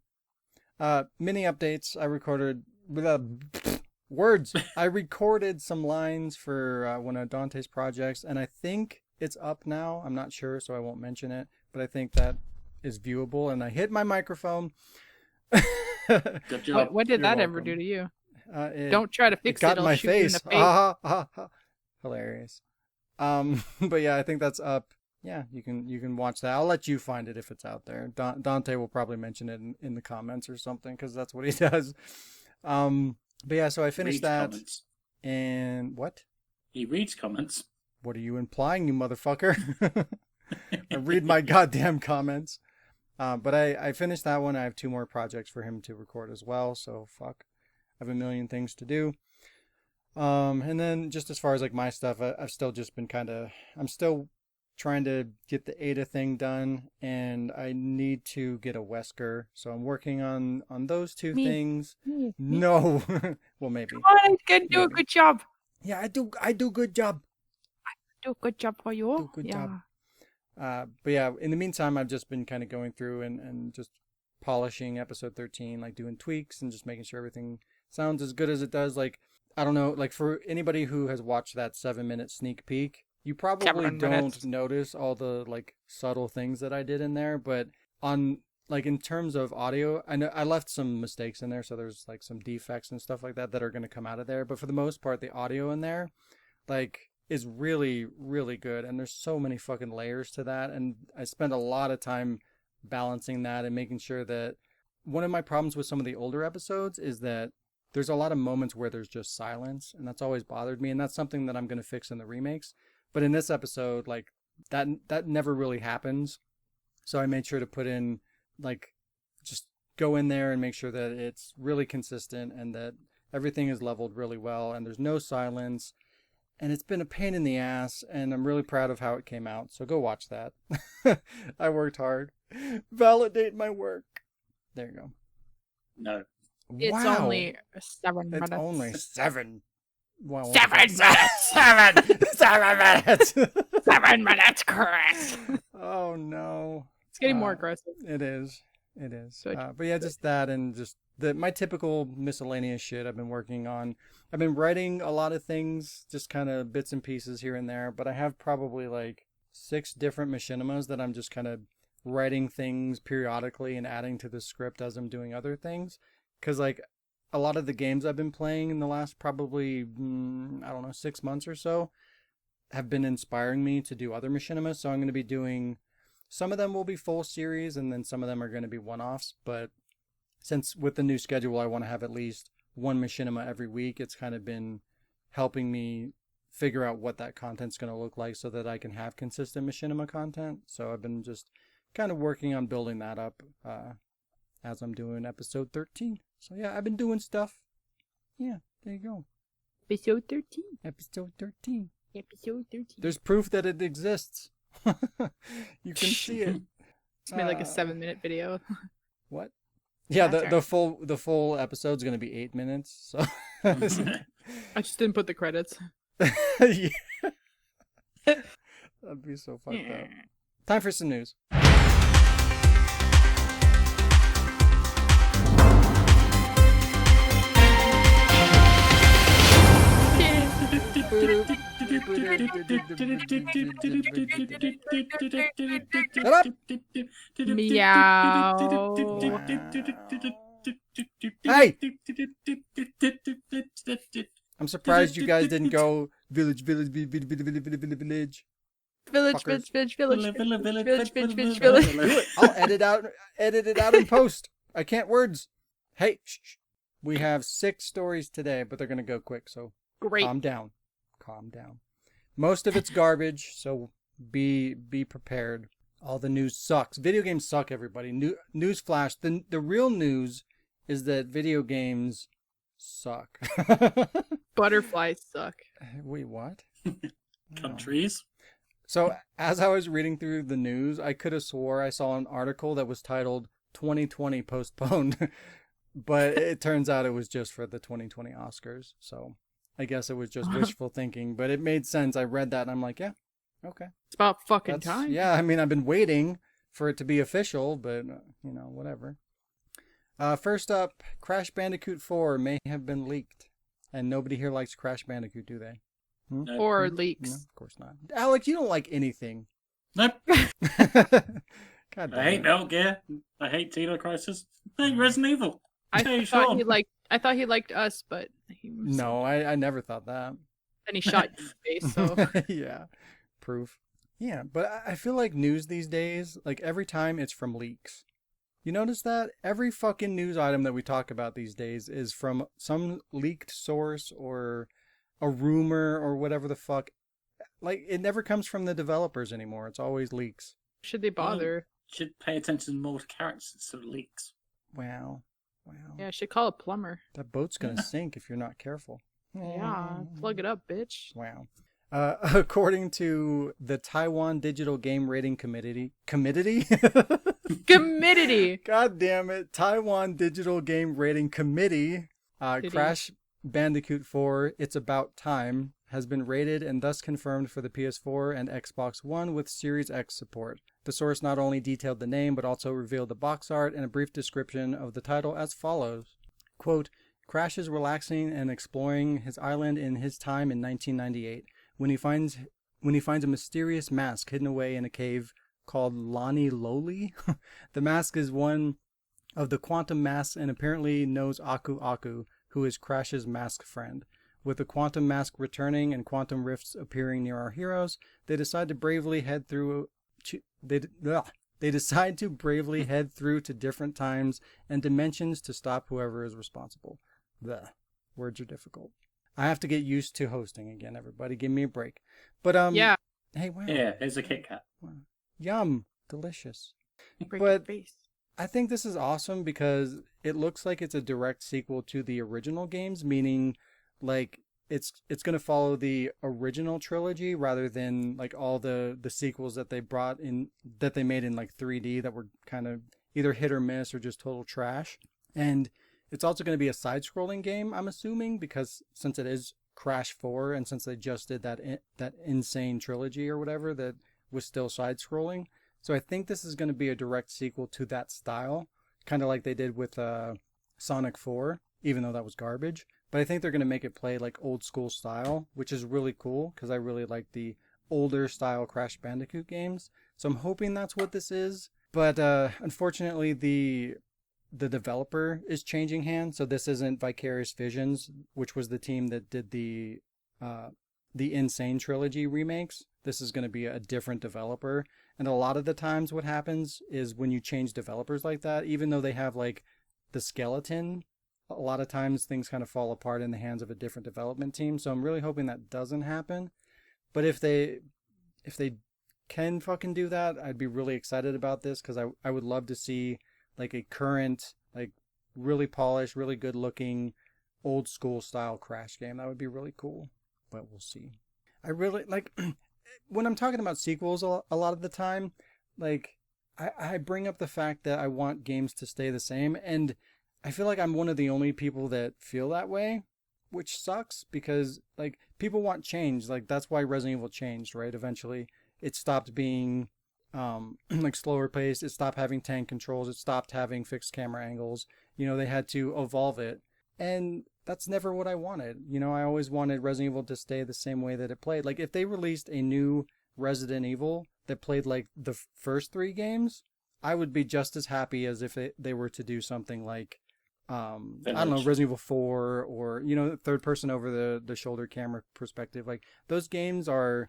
Mini updates. I recorded words. I recorded some lines for one of Dante's projects, and I think it's up now. I'm not sure, so I won't mention it. But I think that is viewable, and I hit my microphone. Good job. What did You're that ever welcome. do to you? It Don't try to fix it. got in I'll my shoot you in face. the face. Hilarious. But yeah, I think that's up. Yeah, you can watch that. I'll let you find it if it's out there. Dante will probably mention it in the comments or something because that's what he does. But yeah, so I finished Reads that. comments. And what? He reads comments. What are you implying, you motherfucker? I read my goddamn comments. But I finished that one. I have 2 more projects for him to record as well. So fuck, I have a million things to do. And then just as far as like my stuff, I've still just been I'm still trying to get the Ada thing done, and I need to get a Wesker. So I'm working on those 2 things. No, well maybe. I can do a Maybe. good job. Yeah, I do good job. Do a good job for you. Do a good yeah. job. But yeah, in the meantime, I've just been kind of going through and just polishing episode 13, like doing tweaks and just making sure everything sounds as good as it does. Like, I don't know, like for anybody who has watched that 7-minute sneak peek, you probably 7 don't minutes. notice all the like subtle things that I did in there. But on like in terms of audio, I know I left some mistakes in there, so there's like some defects and stuff like that that are going to come out of there. But for the most part, the audio in there, like is really, really good. And there's so many fucking layers to that. And I spend a lot of time balancing that and making sure that one of my problems with some of the older episodes is that there's a lot of moments where there's just silence. And that's always bothered me. And that's something that I'm going to fix in the remakes. But in this episode, like that never really happens. So I made sure to put in, like, just go in there and make sure that it's really consistent and that everything is leveled really well and there's no silence. And it's been a pain in the ass, and I'm really proud of how it came out. So go watch that. I worked hard. Validate my work. There you go. No. It's Wow. only 7 minutes. It's only 7. Wow. 7 minutes! 7 minutes! 7 minutes, Chris! Oh, no. It's getting more aggressive. It is. It is. Good. But yeah, just that and just my typical miscellaneous shit I've been working on. I've been writing a lot of things, just kind of bits and pieces here and there, but I have probably like 6 different machinimas that I'm just kind of writing things periodically and adding to the script as I'm doing other things. Because like a lot of the games I've been playing in the last probably, 6 months or so have been inspiring me to do other machinimas. So I'm going to be doing, some of them will be full series and then some of them are going to be one-offs. But since with the new schedule, I want to have at least one machinima every week, it's kind of been helping me figure out what that content's going to look like so that I can have consistent machinima content. So I've been just kind of working on building that up as I'm doing episode 13. So yeah, I've been doing stuff. Yeah, there you go. Episode 13. Episode 13. Episode 13. There's proof that it exists. You can see it. It's made like a 7-minute video. What? Yeah, That's the full episode's gonna be 8 minutes. So I just didn't put the credits. yeah. That'd be so fucked up. Time for some news. Shut up! Meow. Hey! I'm surprised you guys didn't go village. Village, Fuckers. village. Do it. I'll edit it out in post. I can't words. Hey, shh. We have 6 stories today, but they're gonna go quick, so Great. calm down. Most of it's garbage, so be prepared. All the news sucks. Video games suck, everybody. News flash. The real news is that video games suck. Butterflies suck. Wait, what? Countries. So as I was reading through the news, I could have swore I saw an article that was titled 2020 postponed, but it turns out it was just for the 2020 Oscars. So I guess it was just wishful thinking, but it made sense. I read that and I'm like, yeah, okay. It's about fucking time. Yeah, I mean, I've been waiting for it to be official, but, whatever. First up, Crash Bandicoot 4 may have been leaked. And nobody here likes Crash Bandicoot, do they? No. Or No, leaks. of course not. Alex, you don't like anything. Nope. God damn I hate it. Metal Gear. I hate Tino Crisis. I hate Resident Evil. I Hey, thought Sean. he liked us, but he was No, I never thought that. and he shot you in the face, so Yeah, proof. Yeah, but I feel like news these days, like every time it's from leaks. You notice that? Every fucking news item that we talk about these days is from some leaked source or a rumor or whatever the fuck. Like, it never comes from the developers anymore. It's always leaks. should they bother? Should pay attention more to characters instead of leaks. Wow. Yeah, I should call a plumber. That boat's gonna sink if you're not careful. Yeah, plug it up, bitch. Wow. According to the Taiwan Digital Game Rating Committee, Committee. God damn it, Taiwan Digital Game Rating Committee, Crash Bandicoot 4, It's About Time, has been rated and thus confirmed for the PS4 and Xbox One with Series X support. The source not only detailed the name, but also revealed the box art and a brief description of the title as follows. Quote, Crash is relaxing and exploring his island in his time in 1998, when he finds a mysterious mask hidden away in a cave called Lani Loli. The mask is one of the quantum masks and apparently knows Aku Aku, who is Crash's mask friend. With the quantum mask returning and quantum rifts appearing near our heroes, they decide to bravely head through they decide to bravely head through to different times and dimensions to stop whoever is responsible. The words are difficult. I have to get used to hosting again, everybody. Give me a break. But Yeah. hey, wow. Yeah, here's a Kit Kat. Wow. Yum. Delicious. Break But- your face. I think this is awesome because it looks like it's a direct sequel to the original games, meaning like it's going to follow the original trilogy rather than like all the sequels that they brought in that they made in like 3D that were kind of either hit or miss or just total trash. And it's also going to be a side-scrolling game, I'm assuming, because since it is Crash 4 and since they just did that insane trilogy or whatever that was still side-scrolling. So I think this is going to be a direct sequel to that style, kind of like they did with Sonic 4, even though that was garbage. But I think they're going to make it play like old school style, which is really cool because I really like the older style Crash Bandicoot games. So I'm hoping that's what this is. But unfortunately, the developer is changing hands. So this isn't Vicarious Visions, which was the team that did the Insane Trilogy remakes. This is going to be a different developer. And a lot of the times what happens is when you change developers like that, even though they have like the skeleton, a lot of times things kind of fall apart in the hands of a different development team. So I'm really hoping that doesn't happen. But if they can fucking do that, I'd be really excited about this because I would love to see like a current, like really polished, really good looking, old school style Crash game. That would be really cool. But we'll see. I really like when I'm talking about sequels a lot of the time, like I bring up the fact that I want games to stay the same, and I feel like I'm one of the only people that feel that way, which sucks because like people want change. Like that's why Resident Evil changed, right? Eventually it stopped being like slower paced. It stopped having tank controls. It stopped having fixed camera angles. You know, they had to evolve it. And that's never what I wanted. You know, I always wanted Resident Evil to stay the same way that it played. Like if they released a new Resident Evil that played like the first 3 games, I would be just as happy as if they were to do something like I don't know, Resident Evil 4 or, you know, third person over the shoulder camera perspective. Like those games are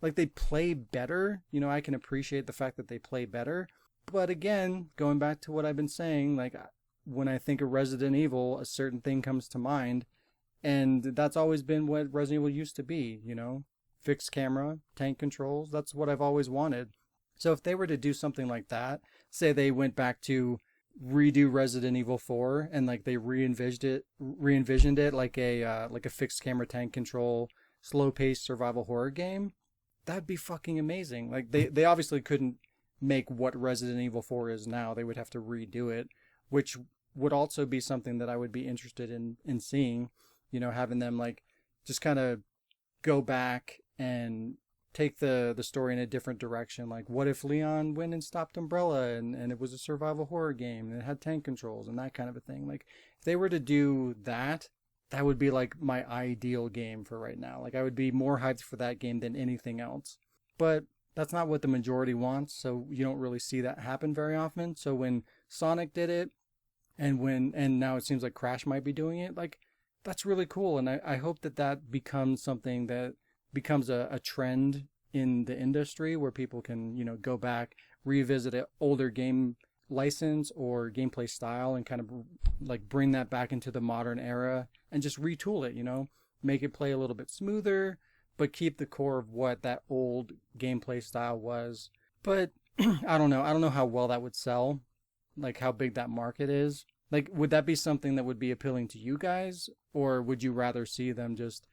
like they play better. You know, I can appreciate the fact that they play better. But again, going back to what I've been saying, like when I think of Resident Evil, a certain thing comes to mind. And that's always been what Resident Evil used to be, you know, fixed camera, tank controls. That's what I've always wanted. So if they were to do something like that, say they went back to redo Resident Evil 4 and like they re-envisioned it like a fixed camera tank control, slow paced survival horror game, that'd be fucking amazing. Like they obviously couldn't make what Resident Evil 4 is now. They would have to redo it, which would also be something that I would be interested in seeing, you know, having them like just kind of go back and take the story in a different direction. Like what if Leon went and stopped Umbrella and it was a survival horror game and it had tank controls and that kind of a thing. Like if they were to do that, that would be like my ideal game for right now. Like I would be more hyped for that game than anything else. But that's not what the majority wants, so you don't really see that happen very often. So when Sonic did it and now it seems like Crash might be doing it, like that's really cool. And I hope that becomes something that becomes a trend in the industry where people can, you know, go back, revisit an older game license or gameplay style and kind of like bring that back into the modern era and just retool it, you know, make it play a little bit smoother, but keep the core of what that old gameplay style was. But I don't know how well that would sell, like how big that market is. Like, would that be something that would be appealing to you guys, or would you rather see them just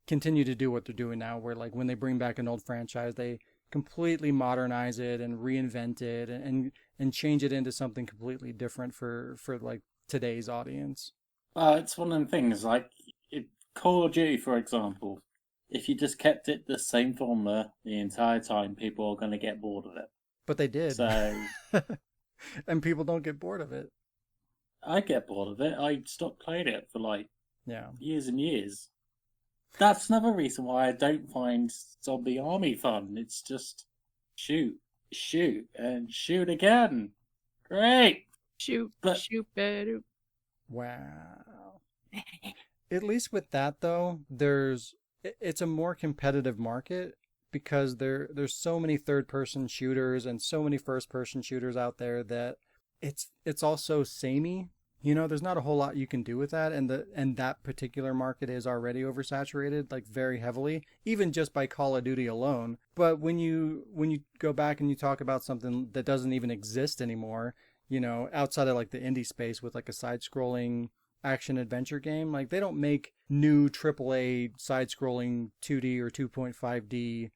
continue to do what they're doing now, where like when they bring back an old franchise, they completely modernize it and reinvent it and change it into something completely different for like today's audience? It's one of them things, like Call of Duty, for example. If you just kept it the same formula the entire time, people are going to get bored of it. But they did. So, and people don't get bored of it. I get bored of it. I stopped playing it for like years and years. That's another reason why I don't find Zombie Army fun. It's just shoot, and shoot again. Great! Shoot, But- shoot, better. Wow. at least with that though, it's a more competitive market because there's so many third-person shooters and so many first-person shooters out there that it's also samey. You know, there's not a whole lot you can do with that, and that particular market is already oversaturated, like very heavily, even just by Call of Duty alone. But when you go back and you talk about something that doesn't even exist anymore, you know, outside of like the indie space with like a side-scrolling action adventure game, like they don't make new AAA side-scrolling 2D or 2.5D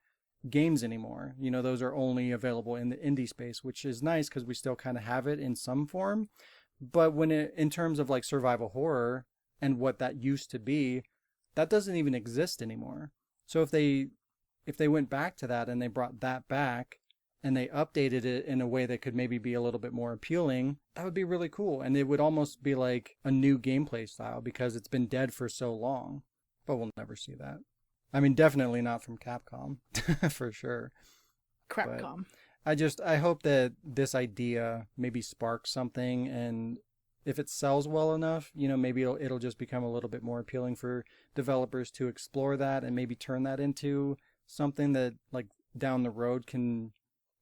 games anymore. You know, those are only available in the indie space, which is nice because we still kind of have it in some form. But in terms of like survival horror and what that used to be, that doesn't even exist anymore. So if they went back to that and they brought that back and they updated it in a way that could maybe be a little bit more appealing, that would be really cool. And it would almost be like a new gameplay style because it's been dead for so long. But we'll never see that. I mean, definitely not from Capcom, for sure. Crapcom. I hope that this idea maybe sparks something, and if it sells well enough, you know, maybe it'll just become a little bit more appealing for developers to explore that and maybe turn that into something that like down the road can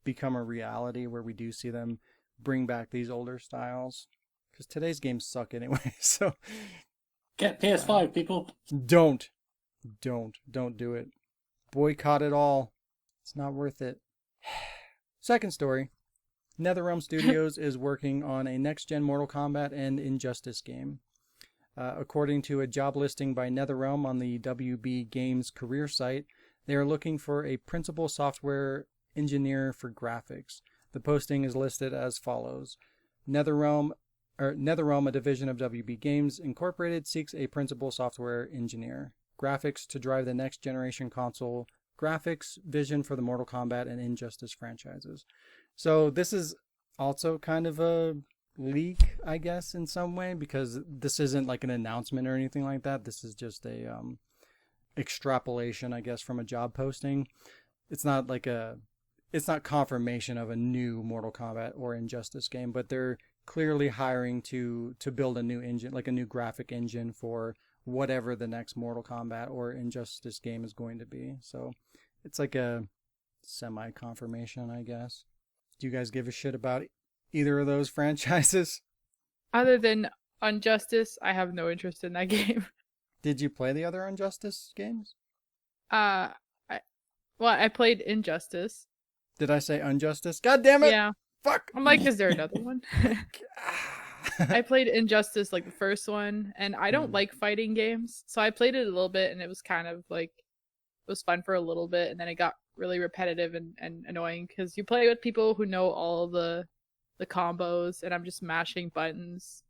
become a reality where we do see them bring back these older styles. Because today's games suck anyway, so... Get PS5, people. Don't do it. Boycott it all. It's not worth it. Second story. Netherrealm Studios is working on a next-gen Mortal Kombat and Injustice game. According to a job listing by Netherrealm on the WB Games career site, they are looking for a principal software engineer for graphics. The posting is listed as follows. Netherrealm, a division of WB Games Incorporated, seeks a principal software engineer. Graphics to drive the next generation console graphics vision for the Mortal Kombat and Injustice franchises. So this is also kind of a leak, I guess, in some way, because this isn't like an announcement or anything like that. This is just a extrapolation, I guess, from a job posting. It's not confirmation of a new Mortal Kombat or Injustice game, but they're clearly hiring to build a new engine, like a new graphic engine for whatever the next Mortal Kombat or Injustice game is going to be. So it's like a semi-confirmation, I guess. Do you guys give a shit about either of those franchises? Other than Injustice, I have no interest in that game. Did you play the other Injustice games? I played Injustice. Did I say Injustice? God damn it! Yeah. Fuck! I'm like, is there another one? I played Injustice, like the first one, and I don't like fighting games, so I played it a little bit, and it was kind of like, it was fun for a little bit, and then it got really repetitive and annoying, because you play with people who know all the combos, and I'm just mashing buttons.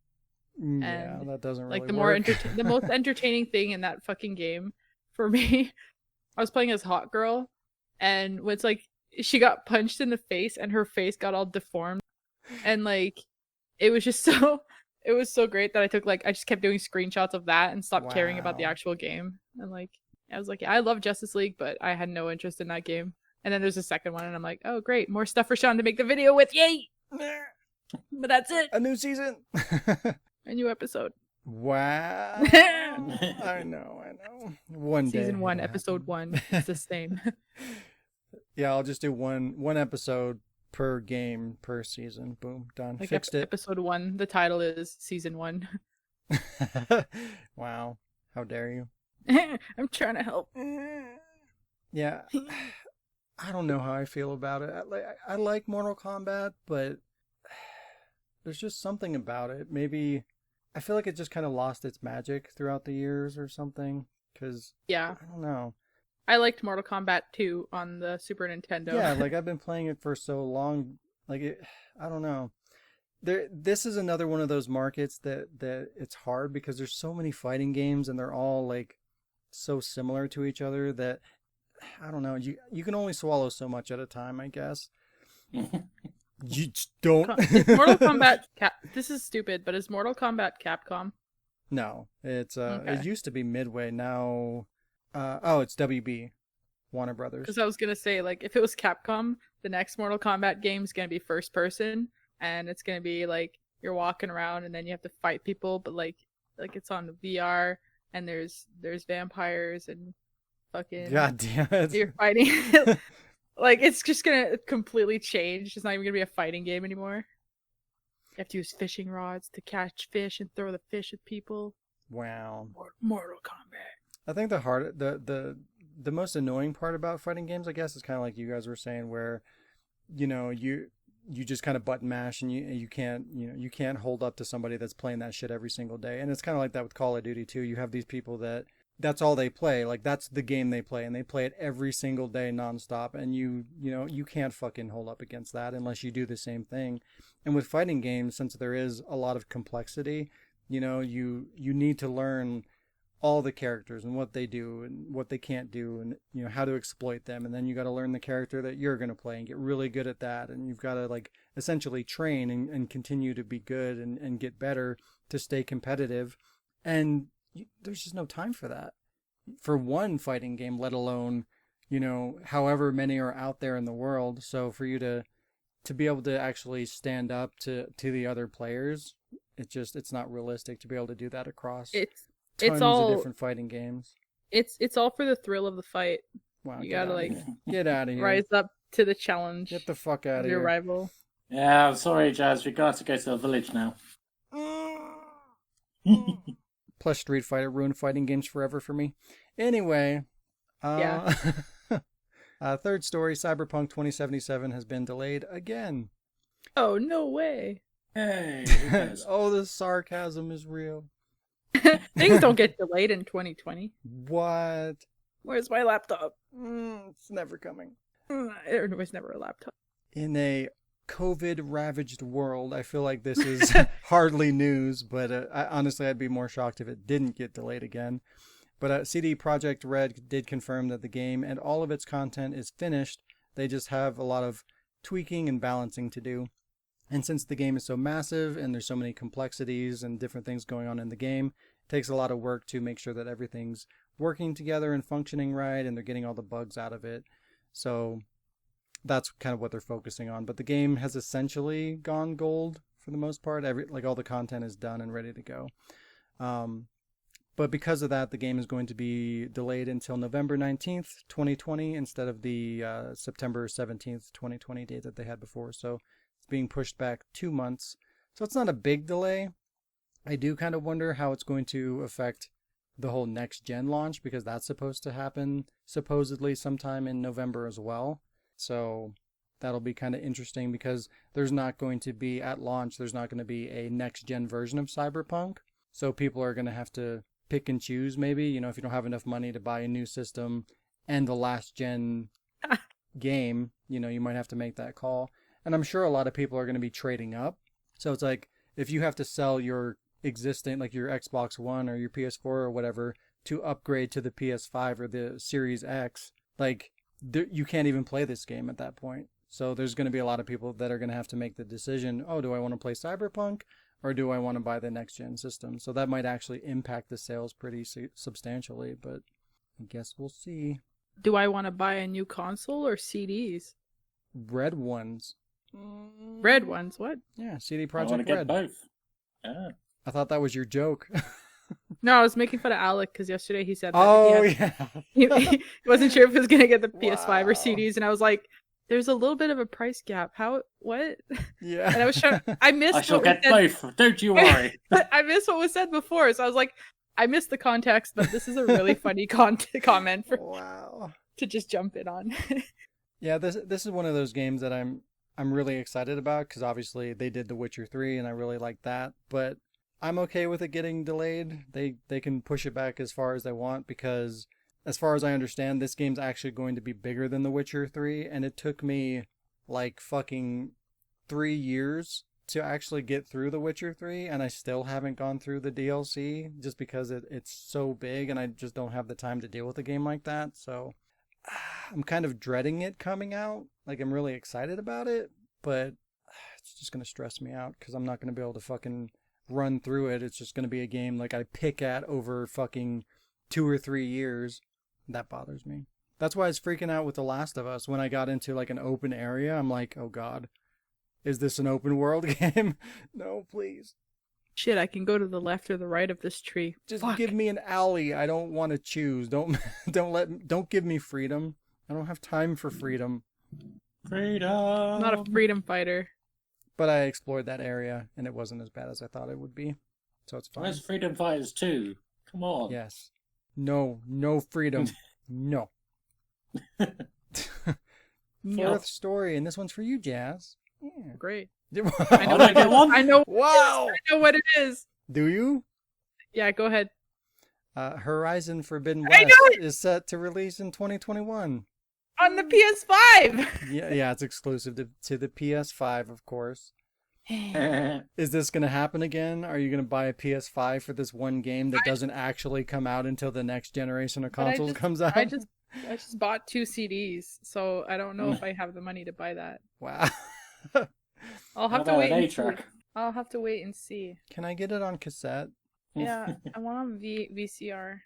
Yeah, that doesn't really like the work. the most entertaining thing in that fucking game for me, I was playing as Hot Girl, and it's like, she got punched in the face, and her face got all deformed, and like, it was just it was so great that I just kept doing screenshots of that and stopped caring about the actual game. And like, I was like, yeah, I love Justice League, but I had no interest in that game. And then there's a second one, and I'm like, oh great, more stuff for Shaun to make the video with, yay! But that's it. A new season. A new episode. Wow. I know. One day. Season 1, episode 1. It's the same. Yeah, I'll just do one episode per game per season. Boom, done. Like Fixed it. Episode 1. The title is Season 1. Wow, how dare you? I'm trying to help. Yeah, I don't know how I feel about it. I like Mortal Kombat, but there's just something about it. Maybe I feel like it just kind of lost its magic throughout the years or something. Because yeah, I don't know. I liked Mortal Kombat 2 on the Super Nintendo. Yeah, like I've been playing it for so long. Like I don't know. This is another one of those markets that it's hard because there's so many fighting games and they're all like so similar to each other that I don't know. You can only swallow so much at a time, I guess. You just don't. Is Mortal Kombat this is stupid, but is Mortal Kombat Capcom? No, it's Okay. It used to be Midway. Now, it's WB, Warner Brothers. Because I was gonna say, like, if it was Capcom, the next Mortal Kombat game is gonna be first person, and it's gonna be like you're walking around and then you have to fight people, but like it's on VR, and there's vampires and fucking God damn it. you're fighting. Like, it's just gonna completely change. It's not even gonna be a fighting game anymore. You have to use fishing rods to catch fish and throw the fish at people. Wow. Mortal Kombat. I think the most annoying part about fighting games, I guess, is kind of like you guys were saying, where, you know, you just kind of button mash and you can't hold up to somebody that's playing that shit every single day. And it's kind of like that with Call of Duty too. You have these people that's all they play. Like, that's the game they play, and they play it every single day nonstop. And you can't fucking hold up against that unless you do the same thing. And with fighting games, since there is a lot of complexity, you know, you need to learn all the characters and what they do and what they can't do, and, you know, how to exploit them. And then you got to learn the character that you're going to play and get really good at that. And you've got to, like, essentially train and continue to be good and get better to stay competitive. And there's just no time for that for one fighting game, let alone, you know, however many are out there in the world. So for you to be able to actually stand up to the other players, it's not realistic to be able to do that across tons of different fighting games. It's all for the thrill of the fight. Wow, you gotta, like, get out of here. Rise up to the challenge. Get the fuck out of your here. rival. Yeah, I'm sorry, Jazz. We got to go to the village now. Plus Street Fighter ruined fighting games forever for me. Anyway, Yeah. Third story, Cyberpunk 2077 has been delayed again. Oh, no way. Hey. Oh, the sarcasm is real. Things don't get delayed in 2020. What? Where's my laptop? It's never coming. There was never a laptop. In a COVID-ravaged world, I feel like this is hardly news, but honestly, I'd be more shocked if it didn't get delayed again. But CD Projekt Red did confirm that the game and all of its content is finished. They just have a lot of tweaking and balancing to do. And since the game is so massive and there's so many complexities and different things going on in the game, it takes a lot of work to make sure that everything's working together and functioning right, and they're getting all the bugs out of it. So that's kind of what they're focusing on. But the game has essentially gone gold for the most part. All the content is done and ready to go. But because of that, the game is going to be delayed until November 19th, 2020, instead of the September 17th, 2020 date that they had before. So it's being pushed back 2 months. So it's not a big delay. I do kind of wonder how it's going to affect the whole next-gen launch, because that's supposed to happen supposedly sometime in November as well. So that'll be kind of interesting, because there's not going to be, at launch, there's not going to be a next-gen version of Cyberpunk. So people are going to have to pick and choose, maybe. You know, if you don't have enough money to buy a new system and the last-gen game, you know, you might have to make that call. And I'm sure a lot of people are going to be trading up. So it's like, if you have to sell your existing, like your Xbox One or your PS4 or whatever, to upgrade to the PS5 or the Series X, like, you can't even play this game at that point. So there's going to be a lot of people that are going to have to make the decision, oh, do I want to play Cyberpunk or do I want to buy the next gen system? So that might actually impact the sales pretty substantially, but I guess we'll see. Do I want to buy a new console or CDs? Red ones. Red ones? What? Yeah, CD I want Projekt to get Red. both. Yeah. I thought that was your joke. No, I was making fun of Alec because yesterday he said that Oh, he wasn't sure if he was going to get the PS5 or Wow. CDs, and I was like, there's a little bit of a price gap. How? What? Yeah. And I was trying. I missed. I shall what was get said- both. Don't you worry. I missed what was said before, so I was like, I missed the context, but this is a really funny comment Wow. to just jump in on. Yeah, this is one of those games that I'm really excited about, because obviously they did The Witcher 3 and I really like that, but I'm okay with it getting delayed. They can push it back as far as they want, because as far as I understand, this game's actually going to be bigger than The Witcher 3, and it took me like fucking 3 years to actually get through The Witcher 3, and I still haven't gone through the DLC just because it's so big and I just don't have the time to deal with a game like that. So I'm kind of dreading it coming out. Like, I'm really excited about it, but it's just going to stress me out because I'm not going to be able to fucking run through it. It's just going to be a game like I pick at over fucking 2 or 3 years. That bothers me. That's why I was freaking out with The Last of Us when I got into like an open area. I'm like, oh god, is this an open world game? No, please. Shit, I can go to the left or the right of this tree. Just Fuck. give me an alley. I don't want to choose. Don't give me freedom. I don't have time for freedom. Freedom. I'm not a freedom fighter. But I explored that area, and it wasn't as bad as I thought it would be. So it's fine. Where's Freedom Fighters 2? Come on. Yes. No freedom. No. Fourth story, and this one's for you, Jazz. Yeah. Great. I know I get one? I know. Wow. I know what it is. Do you? Yeah, go ahead. Horizon Forbidden I West know it! is set to release in 2021. On the PS5. Yeah, it's exclusive to the PS5, of course. Is this going to happen again? Are you going to buy a PS5 for this one game that doesn't actually come out until the next generation of consoles comes out? I just bought 2 CDs, so I don't know if I have the money to buy that. Wow. I'll have to wait and see. I'll have to wait and see. Can I get it on cassette? Yeah, I want on VCR.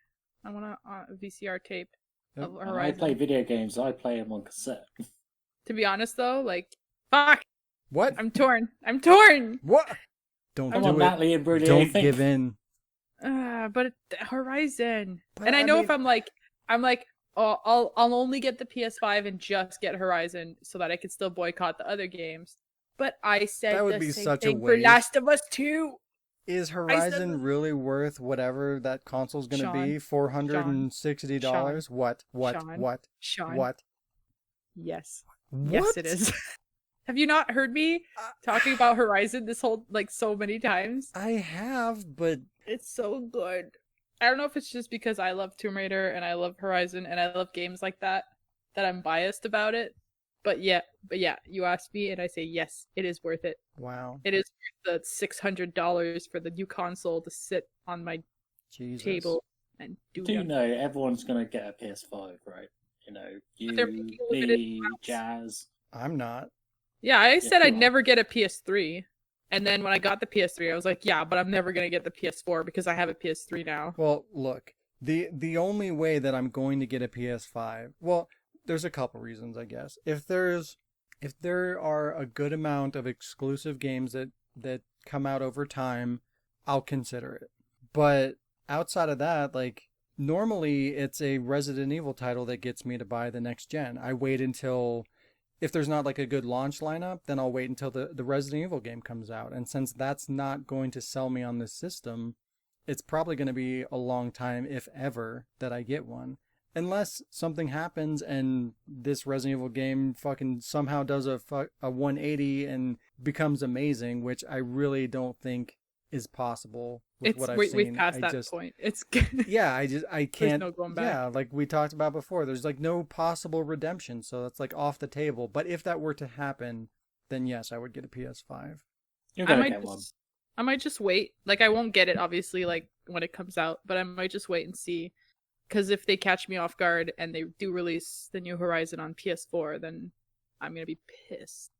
I want a VCR tape of When I Horizon. play video games, I play them on cassette. To be honest, though, like, fuck, What? I'm torn. I'm torn. What? Don't Come do on, it. Natalie and Bruni. Don't give in. But Horizon. But And I I know mean- if I'm like, oh, I'll only get the PS5 and just get Horizon so that I can still boycott the other games. But I said That would the be same such a thing for waste. Last of Us 2. Is said Horizon the- really worth whatever that console's going to be? $460? Sean. What? Sean. What? Yes. What? Yes, it is. Have you not heard me talking about Horizon this whole, like, so many times? I have, but It's so good. I don't know if it's just because I love Tomb Raider and I love Horizon and I love games like that I'm biased about it. But yeah, you asked me and I say yes, it is worth it. wow. It is worth the $600 for the new console to sit on my Jesus. table and do Do you nothing. know everyone's going to get a PS5, right? You know, they're you, making limited me, amounts. Jazz. I'm not. Yeah, I said I'd cool. never get a PS3. And then when I got the PS3, I was like, yeah, but I'm never going to get the PS4 because I have a PS3 now. Well, look, the only way that I'm going to get a PS5, well, there's a couple reasons, I guess. If there are a good amount of exclusive games that come out over time, I'll consider it. But outside of that, like, normally it's a Resident Evil title that gets me to buy the next gen. I wait until, if there's not like a good launch lineup, then I'll wait until the Resident Evil game comes out. And since that's not going to sell me on this system, it's probably going to be a long time, if ever, that I get one. Unless something happens and this Resident Evil game fucking somehow does a 180 and becomes amazing, which I really don't think is possible with what I've seen. We've passed that point. It's Yeah, I can't. no going back. Yeah, like we talked about before, there's like no possible redemption, so that's like off the table. But if that were to happen, then yes, I would get a PS5. You're I going to might get one. just, I might just wait. Like, I won't get it obviously like when it comes out, but I might just wait and see. Because if they catch me off guard and they do release the new Horizon on PS4, then I'm gonna be pissed.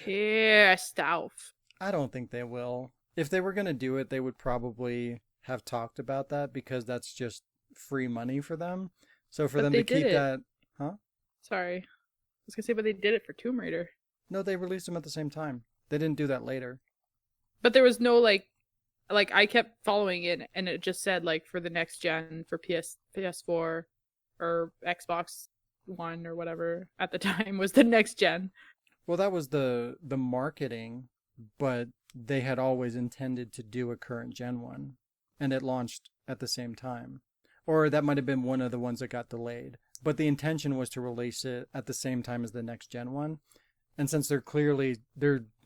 Pissed off. I don't think they will. If they were going to do it, they would probably have talked about that because that's just free money for them. So for But them they to keep did it. that, huh? Sorry. I was gonna say, but they did it for Tomb Raider. No, they released them at the same time. They didn't do that later. But there was no like I kept following it and it just said like for the next gen for PS4 or Xbox One or whatever at the time was the next gen. Well, that was the marketing, but they had always intended to do a current gen one, and it launched at the same time. Or that might have been one of the ones that got delayed. But the intention was to release it at the same time as the next gen one. And since they're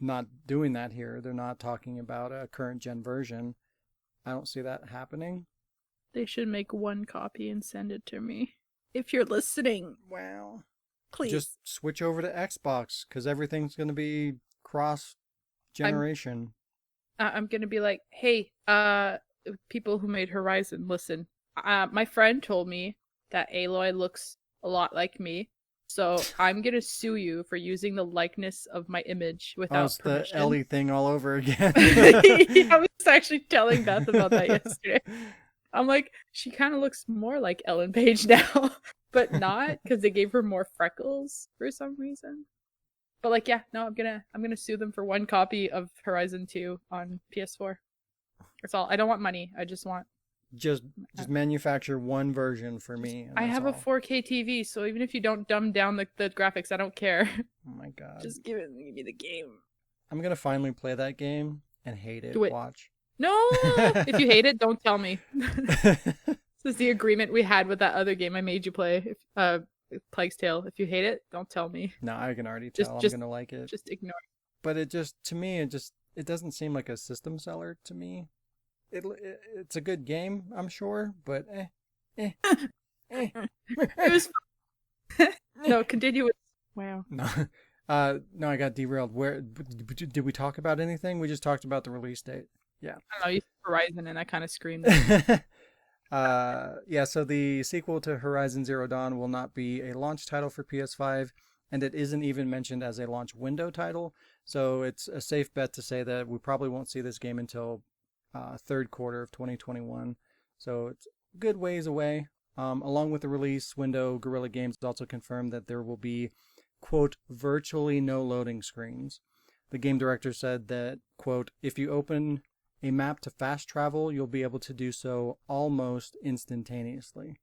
not doing that here, they're not talking about a current gen version, I don't see that happening. They should make one copy and send it to me. If you're listening, Well, please. just switch over to Xbox, because everything's going to be cross-generation. I'm gonna be like, hey, people who made Horizon, listen. My friend told me that Aloy looks a lot like me, so I'm gonna sue you for using the likeness of my image without It's the permission. Ellie thing all over again. I was actually telling Beth about that yesterday. I'm like, she kind of looks more like Ellen Page now, but not because they gave her more freckles for some reason. But like, yeah, no, I'm gonna sue them for one copy of Horizon 2 on PS4. That's all. I don't want money. I just want. Just manufacture one version for me. And I that's have all. a 4K TV, so even if you don't dumb down the graphics, I don't care. Oh my god. Just give me the game. I'm gonna finally play that game and hate it. Do it. Watch. No! If you hate it, don't tell me. This is the agreement we had with that other game I made you play, Plague's Tale. If you hate it, don't tell me. No, I can already tell I'm gonna like it. Just ignore it. But it just, to me, it doesn't seem like a system seller to me. It's a good game, I'm sure, but It was No, continue with... Wow. No, no, I got derailed. Where did we talk about anything? We just talked about the release date. Yeah. I don't know, you said Horizon and I kind of screamed. Yeah, so the sequel to Horizon Zero Dawn will not be a launch title for PS5, and it isn't even mentioned as a launch window title, so it's a safe bet to say that we probably won't see this game until third quarter of 2021, so it's a good ways away. Along with the release window, Guerrilla Games also confirmed that there will be, quote, virtually no loading screens. The game director said that, quote, if you open a map to fast travel, you'll be able to do so almost instantaneously.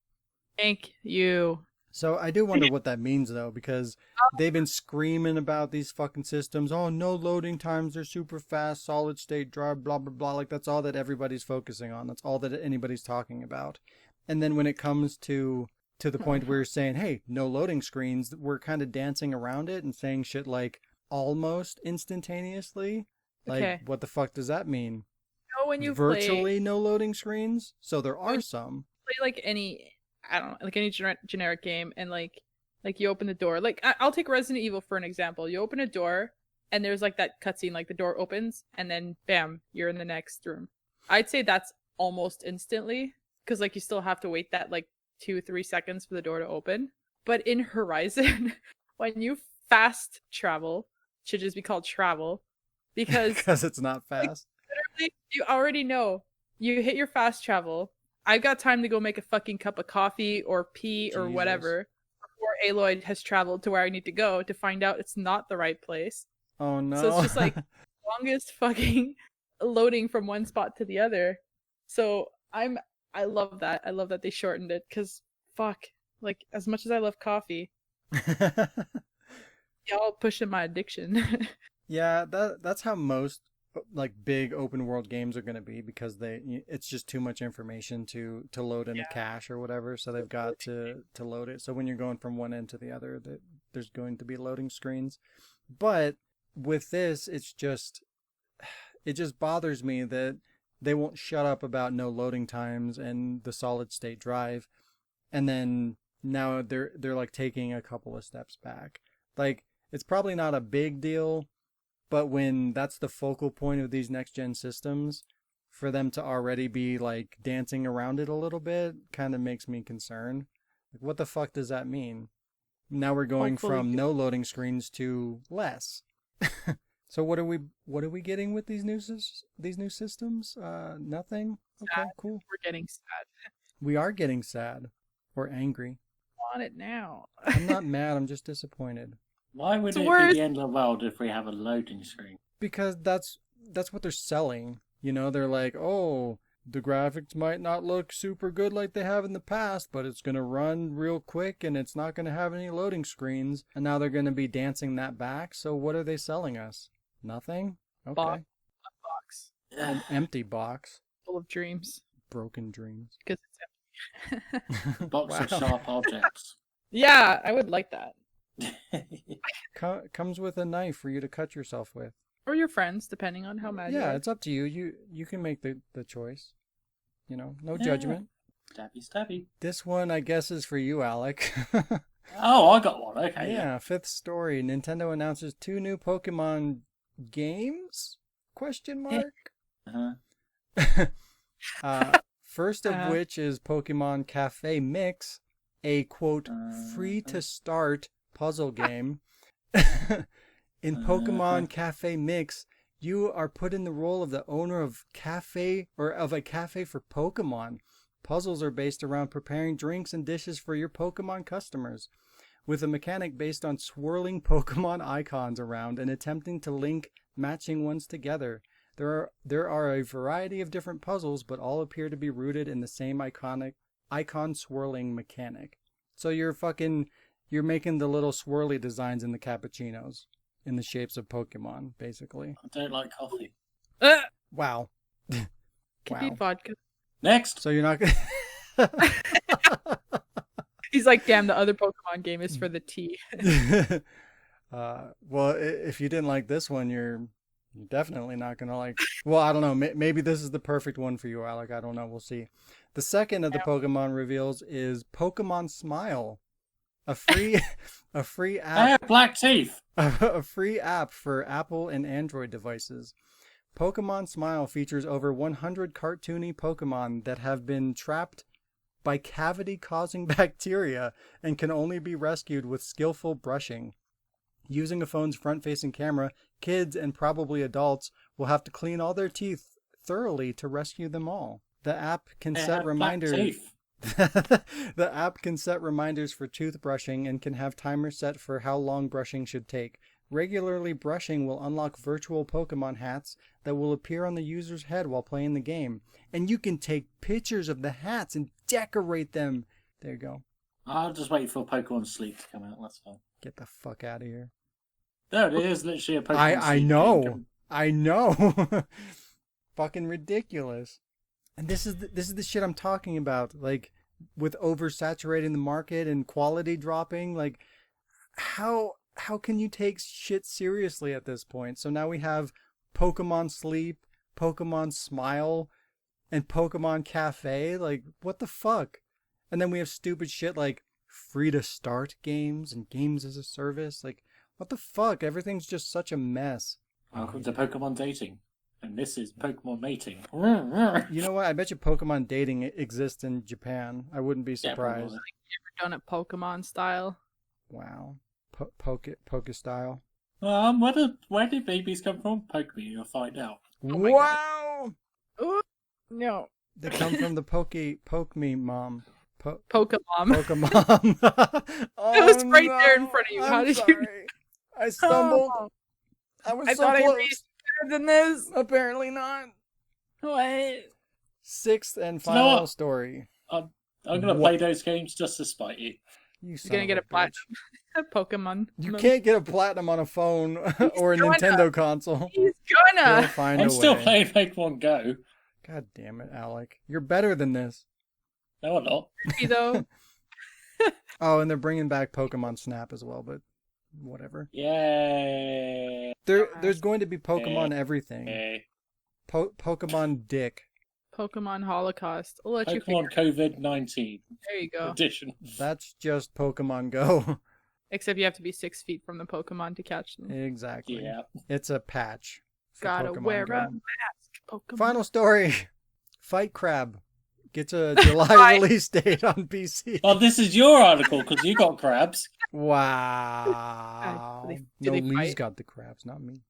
Thank you. So I do wonder what that means, though, because they've been screaming about these fucking systems. Oh, no loading times, they're super fast, solid state drive, blah, blah, blah. Like, that's all that everybody's focusing on. That's all that anybody's talking about. And then when it comes to the point where you're saying, hey, no loading screens, we're kind of dancing around it and saying shit like almost instantaneously. Like, Okay. what the fuck does that mean? You know when you Virtually no loading screens? So there are When- some. play like any, I don't know, like any generic game, and like you open the door. Like I'll take Resident Evil for an example. You open a door, and there's like that cutscene, like the door opens, and then bam, you're in the next room. I'd say that's almost instantly, because like you still have to wait that like 2-3 seconds for the door to open. But in Horizon, when you fast travel, should just be called travel, because Because it's not fast. literally, you already know. You hit your fast travel. I've got time to go make a fucking cup of coffee or pee or Jesus. whatever before Aloy has traveled to where I need to go to find out it's not the right place. Oh no. So it's just like longest fucking loading from one spot to the other. So I love that. I love that they shortened it, because fuck, like as much as I love coffee, y'all pushing my addiction. Yeah, that's how most like big open world games are going to be, because it's just too much information to load in a cache or whatever, so they've got to load it. So when you're going from one end to the other, there's going to be loading screens. But with this, it just bothers me that they won't shut up about no loading times and the solid state drive, and then now they're like taking a couple of steps back. Like, it's probably not a big deal, but when that's the focal point of these next-gen systems, for them to already be, like, dancing around it a little bit kind of makes me concerned. Like, what the fuck does that mean? Now we're going Hopefully from no loading screens to less. So what are we getting with these new systems? Nothing? Okay, Sad. cool. We're getting sad. We are getting sad. Or angry. I want it now. I'm not mad, I'm just disappointed. Why would It's it worth- be the end of the world if we have a loading screen? Because that's what they're selling. You know, they're like, oh, the graphics might not look super good like they have in the past, but it's going to run real quick and it's not going to have any loading screens. And now they're going to be dancing that back. So what are they selling us? Nothing? Okay. Box An empty box. full of dreams, Broken dreams. because it's empty. Box of Wow. sharp objects. Yeah, I would like that. Comes with a knife for you to cut yourself with. Or your friends, depending on how mad you Yeah, are. it's up to you. You can make the choice. You know, no Yeah. judgment. Stabby, stabby. This one, I guess, is for you, Alec. Oh, I got one. Okay. Yeah, fifth story. Nintendo announces 2 new Pokemon games? Question mark? Uh-huh. First of which is Pokemon Cafe Mix, a quote free-to-start puzzle game. In Pokemon Cafe Mix, you are put in the role of the owner of a cafe for Pokemon. Puzzles are based around preparing drinks and dishes for your Pokemon customers. with a mechanic based on swirling Pokemon icons around and attempting to link matching ones together. There are a variety of different puzzles, but all appear to be rooted in the same icon swirling mechanic. So you're making the little swirly designs in the cappuccinos in the shapes of Pokemon, basically. I don't like coffee. Wow. Could be vodka. Next. So you're not gonna... He's like, damn, the other Pokemon game is for the tea. Well, if you didn't like this one, you're definitely not gonna like. Well, I don't know. Maybe this is the perfect one for you, Alec. I don't know. We'll see. The second of the Pokemon reveals is Pokemon Smile, a free app. I have black teeth. A free app for Apple and Android devices. Pokemon Smile features over 100 cartoony Pokemon that have been trapped by cavity-causing bacteria and can only be rescued with skillful brushing. Using a phone's front-facing camera, kids and probably adults will have to clean all their teeth thoroughly to rescue them all. The app can set reminders. The app can set reminders for toothbrushing and can have timers set for how long brushing should take. Regularly brushing will unlock virtual Pokemon hats that will appear on the user's head while playing the game. And you can take pictures of the hats and decorate them. There you go. I'll just wait for Pokemon Sleep to come out. That's fine. Get the fuck out of here. No, it is literally a Pokemon Sleep. I know. I know. Fucking ridiculous. And this is the shit I'm talking about. Like, with oversaturating the market and quality dropping. Like, how can you take shit seriously at this point? So now we have Pokemon Sleep, Pokemon Smile, and Pokemon Cafe. Like, what the fuck? And then we have stupid shit like free to start games and games as a service. Like, what the fuck? Everything's just such a mess. Welcome to Pokemon Dating. And this is Pokemon Mating. You know what? I bet you Pokemon Dating exists in Japan. I wouldn't be surprised. You ever done it Pokemon style? Wow. Poke style. Where did babies come from? Poke me, you'll find out. Wow! Ooh, no. They come from the poke me mom. Pokemon. Pokemon. Oh, It was right there in front of you. How I'm did sorry. you? I stumbled. Oh, I was I so thought close. I reached better than this. Apparently not. What? Sixth and final story. I'm gonna play those games just to spite you. You He's gonna get a platinum. Pokemon. You can't get a platinum on a phone or a Nintendo console. He's You'll gonna. find I'm a still way. playing Pokemon Go. God damn it, Alec. You're better than this. No, I'm not. Though. Oh, and they're bringing back Pokemon Snap as well, but whatever. Yay. There's going to be Pokemon everything. Yay. Pokemon Dick. Pokemon Holocaust. I'll let you Pokemon figure. COVID-19 There you go. edition. That's just Pokemon Go. Except you have to be 6 feet from the Pokemon to catch them. Exactly. Yeah. It's a patch. for Gotta Pokemon wear Go. a mask. Pokemon. Final story. Fight Crab gets a July release date on PC. Oh, this is your article because you got crabs. Wow. Do No, they Lee's fight? got the crabs, not me.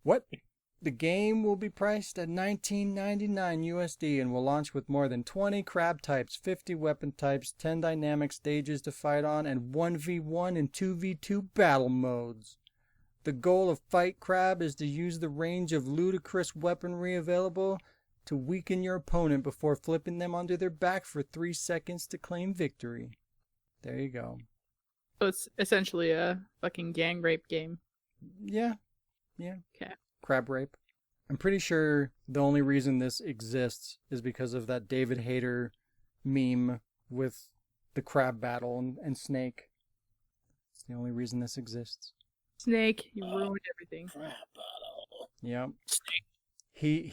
What? The game will be priced at $19.99 USD and will launch with more than 20 crab types, 50 weapon types, 10 dynamic stages to fight on, and 1v1 and 2v2 battle modes. The goal of Fight Crab is to use the range of ludicrous weaponry available to weaken your opponent before flipping them onto their back for 3 seconds to claim victory. There you go. So it's essentially a fucking gang rape game. Yeah. Yeah. Okay. Crab rape. I'm pretty sure the only reason this exists is because of that David Hayter meme with the crab battle and Snake. It's the only reason this exists. Snake, you ruined everything. Crab battle. Yep. Snake.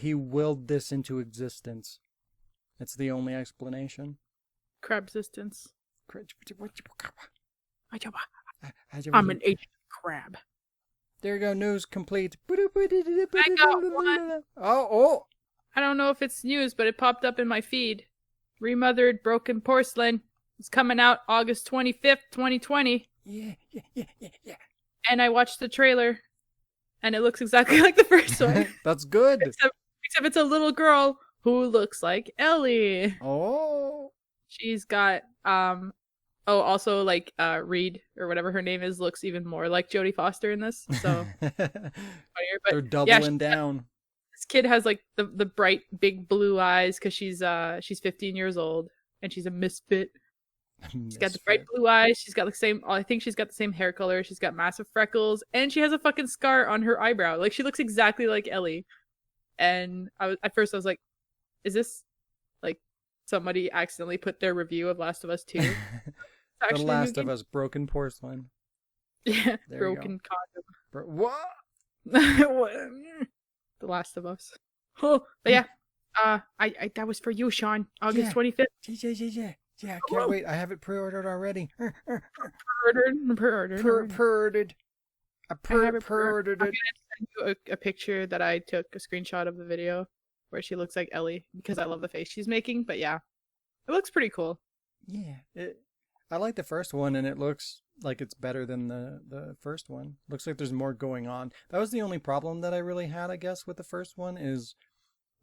He willed this into existence. It's the only explanation. Crab resistance. I'm an agent crab. There you go, news complete. I got one. Oh. I don't know if it's news, but it popped up in my feed. Remothered Broken Porcelain is coming out August 25th, 2020. Yeah. And I watched the trailer, and it looks exactly like the first one. That's good. Except it's a little girl who looks like Ellie. Oh. She's got Oh, also, like, Reed, or whatever her name is, looks even more like Jodie Foster in this, so... funnier. But, They're yeah, doubling down. this kid has, like, the bright, big blue eyes, because she's 15 years old, and she's a misfit. She's got the bright blue eyes, she's got the same... I think she's got the same hair color, she's got massive freckles, and she has a fucking scar on her eyebrow. Like, she looks exactly like Ellie. And at first I was like, is this, like, somebody accidentally put their review of Last of Us 2? The Last of Us Broken Porcelain. Yeah, There broken condom. What? The Last of Us. Oh, but yeah, I that was for you, Sean. August 25th. Yeah, I can't wait. I have it pre-ordered already. Pre-ordered. I pre-ordered I'm it. gonna send you a picture that I took a screenshot of the video where she looks like Ellie because I love the face she's making. But yeah, it looks pretty cool. Yeah, I like the first one, and it looks like it's better than the first one. Looks like there's more going on. That was the only problem that I really had, I guess, with the first one, is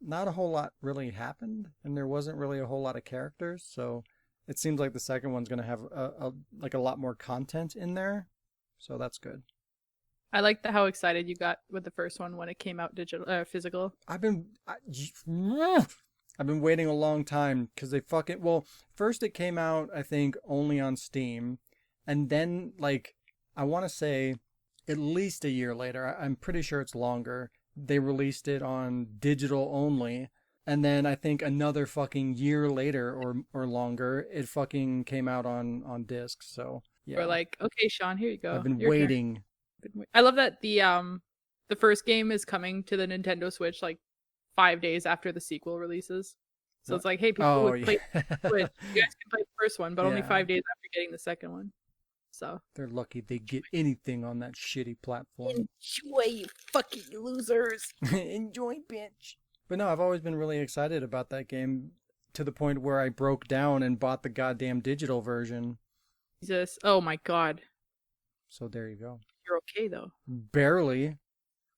not a whole lot really happened, and there wasn't really a whole lot of characters. So it seems like the second one's gonna have a lot more content in there. So that's good. I liked how excited you got with the first one when it came out physical. I've been waiting a long time because they first it came out, I think, only on Steam, and then, like, I want to say at least a year later, I'm pretty sure it's longer, they released it on digital only, and then I think another fucking year later or longer, it fucking came out on disc. So yeah, We're like, okay, Sean, here you go. I've been Your turn. waiting. I love that the first game is coming to the Nintendo Switch like 5 days after the sequel releases. So it's like, hey, people who play Switch, you guys can play the first one, but only 5 days after getting the second one. So They're lucky they get anything on that shitty platform. enjoy, you fucking losers. Enjoy, bitch. But no, I've always been really excited about that game, to the point where I broke down and bought the goddamn digital version. Jesus, oh my god. So there you go. You're okay though. Barely.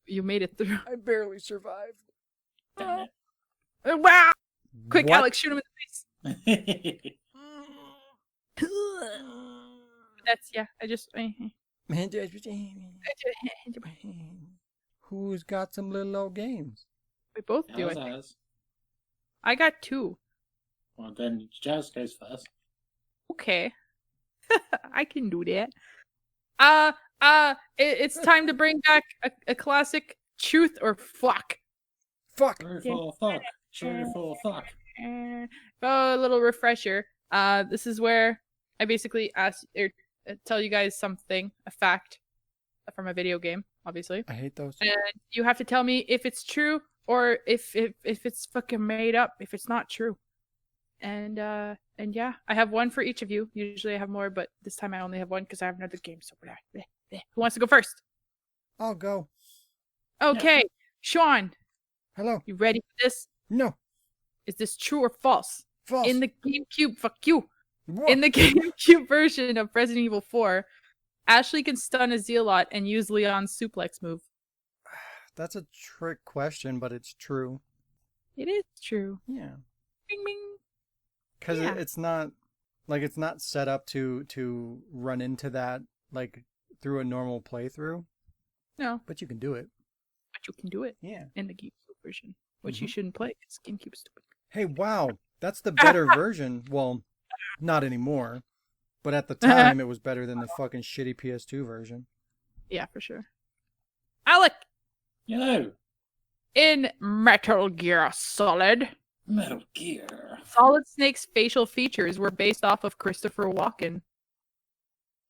You made it through. I barely survived. Damn Wow! Quick, What? Alex, shoot him in the face. it. That's I just. Who's got some little old games? We both do. I How's think. ours? I got 2. Well, then Jazz goes first. Okay. I can do that. It's time to bring back a classic Truth or Fuck. Fuck! True for fuck. True for fuck. Oh, a little refresher. This is where I basically tell you guys something, a fact from a video game, obviously. I hate those. And you have to tell me if it's true or if it's fucking made up, if it's not true. And yeah, I have one for each of you. Usually I have more, but this time I only have one because I have another game. So who wants to go first? I'll go. Okay, Sean, Hello. you ready for this? No. Is this true or false? False. In the GameCube, fuck you. What? In the GameCube version of Resident Evil 4, Ashley can stun a Zealot and use Leon's suplex move. That's a trick question, but it's true. It is true. Yeah. Bing bing. Because Yeah. it's not set up to run into that like through a normal playthrough, No, but you can do it. but you can do it Yeah. in the GameCube version, which you shouldn't play because GameCube's stupid. Hey, wow, that's the better version. Well, not anymore, but at the time it was better than the fucking shitty PS2 version. Yeah, for sure. Alec, Yo, in Metal Gear Solid, Metal Gear. Solid Snake's facial features were based off of Christopher Walken.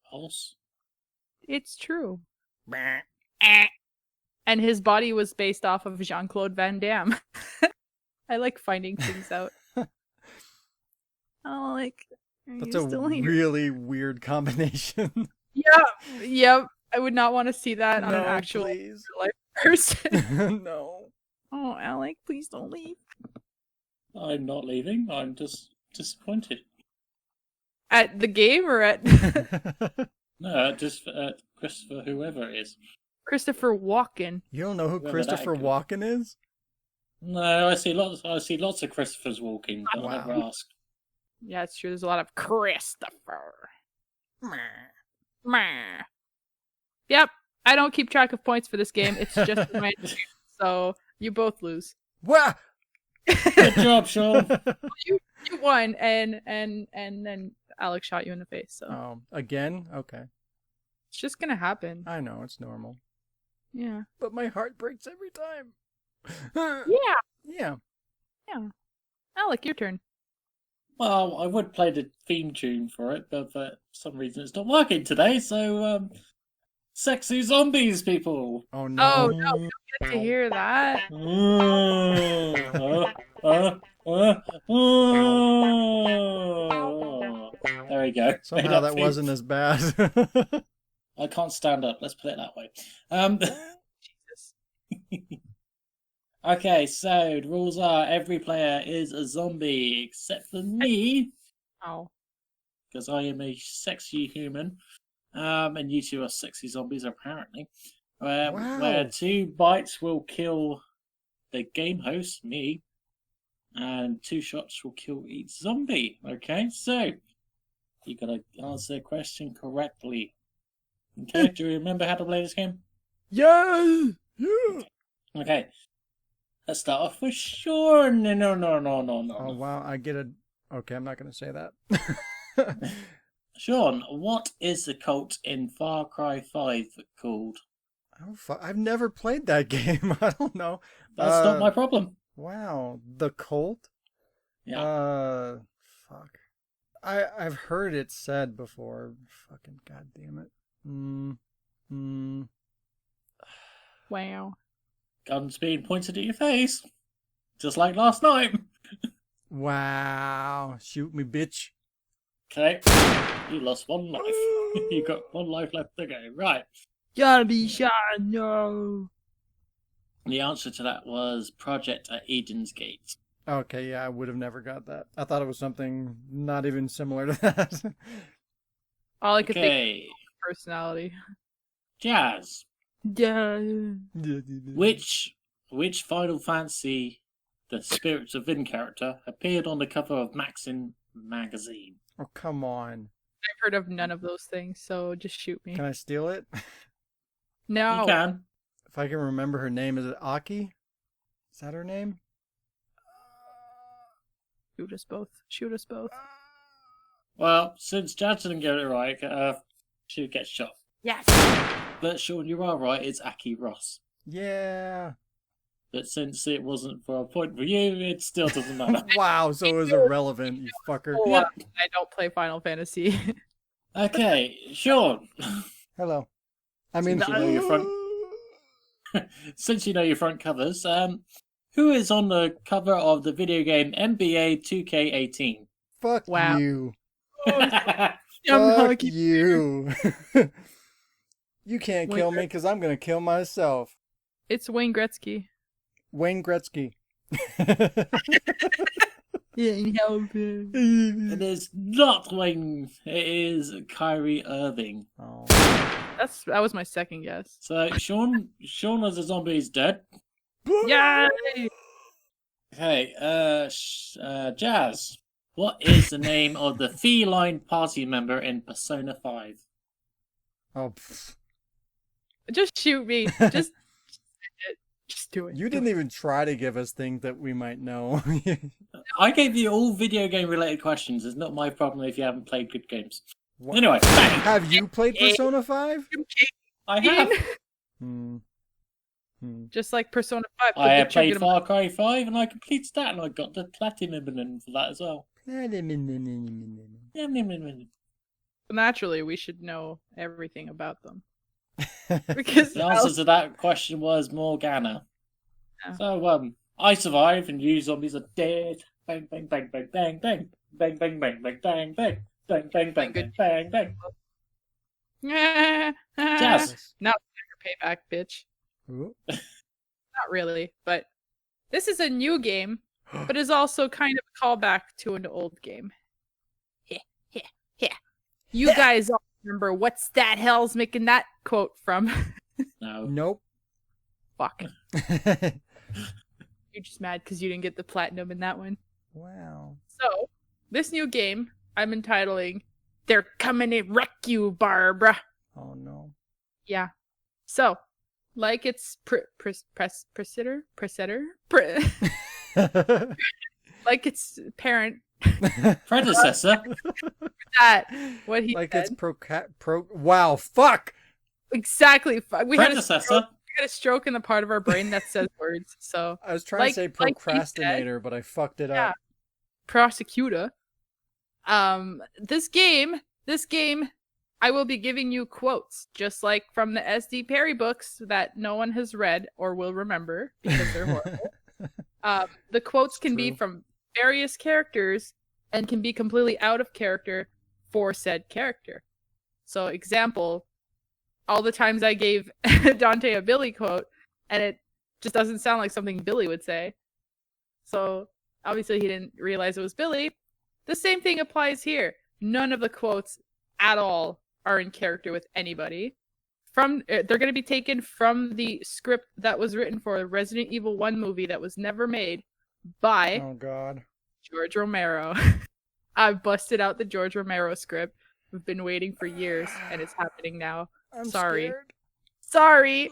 Pulse. It's true. And his body was based off of Jean-Claude Van Damme. I like finding things out. Oh, like, are That's you a still here? really weird combination. Yep. I would not want to see that on an No, actual please. life person. No. Oh, Alec, please don't leave. I'm not leaving. I'm just disappointed. At the game or at No, just Christopher, whoever it is. Christopher Walken? You don't know who Whoever Christopher that Walken is? No, I see lots of Christophers walking, but I never Wow. ask. Yeah, it's true. There's a lot of Christopher. Meh. Yep. I don't keep track of points for this game. It's just my so you both lose. Wah! Good job, Sean. You won, and then Alex shot you in the face. So Oh, again? Okay. it's just gonna happen. I know, it's normal. Yeah. But my heart breaks every time. Yeah. Yeah. Alec, your turn. Well, I would play the theme tune for it, but for some reason it's not working today, so, sexy zombies, people! Oh no. Oh no, we don't get to hear that. There we go. Somehow Made up that theme. wasn't as bad. I can't stand up, let's put it that way. Jesus. Okay, so the rules are every player is a zombie except for me, Oh. because I am a sexy human. And you two are sexy zombies, apparently. Wow. Where 2 bites will kill the game host, me, and 2 shots will kill each zombie. Okay, so you gotta answer the question correctly. Okay, do you remember how to play this game? Yeah. Yeah. Okay, let's start off with Sean. No. Oh wow, I get it. Okay, I'm not gonna say that. Sean, what is the cult in Far Cry 5 called? I've never played that game. I don't know. That's not my problem. Wow, the cult. Yeah. Fuck. I've heard it said before. Fucking goddamn it. Wow. Guns being pointed at your face. Just like last night. Wow. Shoot me, bitch. Okay. You lost 1 life. You got 1 life left to go. Right. Gotta be shot. No. The answer to that was Project at Eden's Gate. Okay, yeah, I would have never got that. I thought it was something not even similar to that. All I could think Okay. of personality. Jazz. Yeah. Which Final Fantasy, the Spirits of Vin character, appeared on the cover of Maxim magazine? Oh, come on. I've heard of none of those things, so just shoot me. Can I steal it? No. You can. If I can remember her name, is it Aki? Is that her name? Shoot us both. Shoot us both. Well, since Jazz didn't get it right, she gets shot. Yes. But Sean, you are right, it's Aki Ross. Yeah. But since it wasn't for a point for you, it still doesn't matter. Wow, so it was irrelevant, you fucker. Oh, Yep. I don't play Final Fantasy. Okay, Sean. Hello. I mean, Since you know your front, since you know your front covers, who is on the cover of the video game NBA 2K18? fuck Wow. you. I'm Fuck lucky. you. You can't kill me because I'm going to kill myself. It's Wayne Gretzky. Wayne Gretzky. Yeah, help him. It is not Wayne. It is Kyrie Irving. Oh. That was my second guess. So Sean as a zombie is dead. Yay! Okay, Jazz. What is the name of the feline party member in Persona 5? Oh, pfft. Just shoot me. Just do it. You didn't even try to give us things that we might know. I gave you all video game related questions. It's not my problem if you haven't played good games. What- Anyway, bang. Have you played Persona 5? I have. Hmm. Just like Persona 5. I have played Far Cry 5 and I completed that and I got the platinum for that as well. Naturally, we should know everything about them. Because The answer to that question was Morgana. Oh. So, I survived and you zombies are dead. Bang, bang, bang, bang, bang, bang. Bang, bang, bang, bang, bang, bang. Bang, bang, bang, bang, bang, bang. Jazz. Now your payback, bitch. Ooh. Not really, but this is a new game, but is also kind of a callback to an old game. Yeah. You guys all remember what's that hell's making that quote from? No. Nope. Fuck. You're just mad because you didn't get the platinum in that one. Wow. So, this new game I'm entitling They're coming to wreck you, Barbara. Oh no. Yeah. So, like its precedor, like its parent, Predecessor. that what he like said. it's wow, fuck. Exactly. We had Predecessor. a stroke in the part of our brain that says words. So I was trying Like- to say like he said, procrastinator, but I fucked it yeah. up. prosecutor. This game, I will be giving you quotes, just like from the S.D. Perry books that no one has read or will remember because they're horrible. The quotes can be true. from various characters and can be completely out of character for said character. So, example, all the times I gave Dante a Billy quote, and it just doesn't sound like something Billy would say. So, obviously, he didn't realize it was Billy. The same thing applies here. None of the quotes at all are in character with anybody. They're going to be taken from the script that was written for the Resident Evil 1 movie that was never made by Oh god. George Romero. I've busted out the George Romero script. We've been waiting for years, and it's happening now. I'm Sorry. scared. Sorry.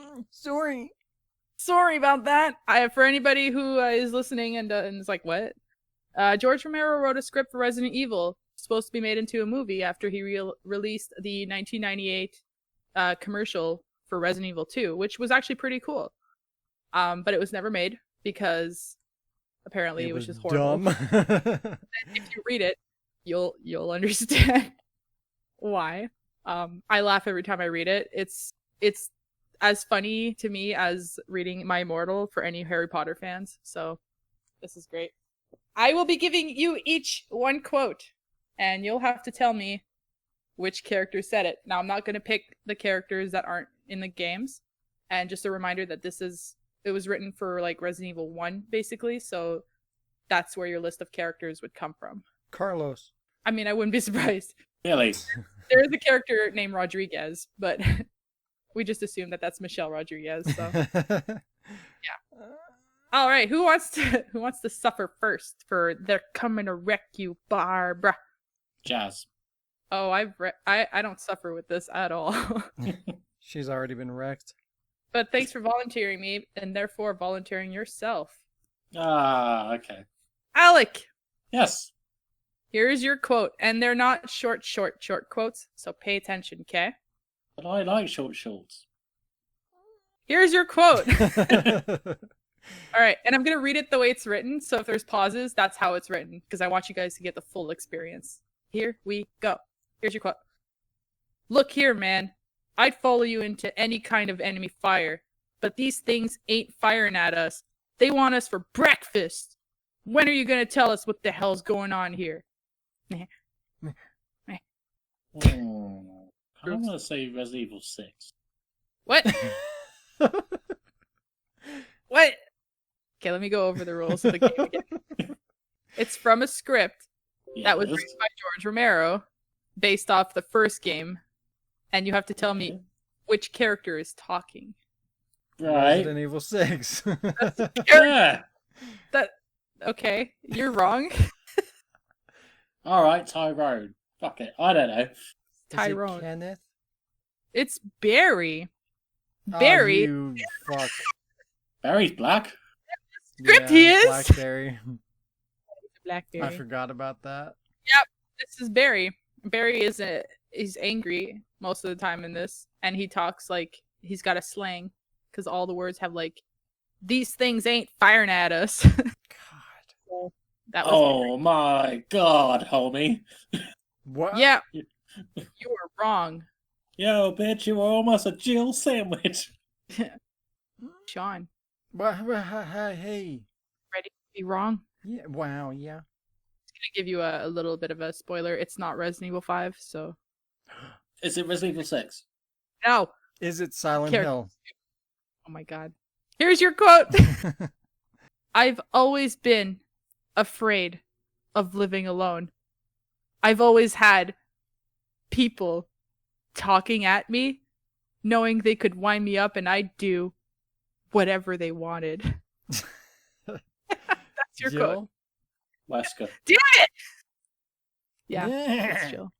Sorry about that. For anybody who is listening and is like, what? George Romero wrote a script for Resident Evil, supposed to be made into a movie after he released the 1998 commercial for Resident Evil 2, which was actually pretty cool. But it was never made because apparently it was just horrible. Dumb. If you read it, you'll understand why. I laugh every time I read it. It's as funny to me as reading My Immortal for any Harry Potter fans. So this is great. I will be giving you each one quote, and you'll have to tell me which character said it. Now, I'm not going to pick the characters that aren't in the games. And just a reminder that it was written for like Resident Evil 1, basically. So that's where your list of characters would come from. Carlos. I mean, I wouldn't be surprised. Really? There is a character named Rodriguez, but we just assume that that's Michelle Rodriguez. So all right, who wants to suffer first for "They're coming to wreck you, Barbara"? Jazz. Oh, I don't suffer with this at all. She's already been wrecked. But thanks for volunteering me, and therefore volunteering yourself. Ah, okay. Alec, Yes. here's your quote, and they're not short quotes, so pay attention, okay? But I like short shorts. Here's your quote. All right, and I'm going to read it the way it's written, so if there's pauses, that's how it's written, because I want you guys to get the full experience. Here we go. Here's your quote. Look here, man. I'd follow you into any kind of enemy fire, but these things ain't firing at us. They want us for breakfast. When are you going to tell us what the hell's going on here? I'm going to say Resident Evil 6. What? What? Okay, let me go over the rules of the game again. It's from a script that was written by George Romero based off the first game, and you have to tell me which character is talking. Right. Resident Evil 6. Yeah. Okay, you're wrong. Alright, Tyrone. Fuck it. I don't know. Is it Tyrone. Kenneth? It's Barry. Oh, Barry. you fuck. Barry's black. Script he is. Blackberry. Blackberry. I forgot about that. This is Barry. Barry he's angry most of the time in this, and he talks like he's got a slang because all the words have like, these things ain't firing at us. God. So that was Oh my god, homie. What? yeah. You were wrong, Yo, bitch, you were almost a Jill sandwich. Shaun. What? Hey. Ready to be wrong? Yeah. Wow. Yeah. Gonna give you a little bit of a spoiler. It's not Resident Evil 5, so Is it Resident Evil 6? no. Is it Silent Character. Hill? Oh my god. Here's your quote. I've always been afraid of living alone. I've always had people talking at me, knowing they could wind me up, and I'd do whatever they wanted. That's your quote. Jill? Wesker. Damn it! Yeah, Yeah. it's Jill.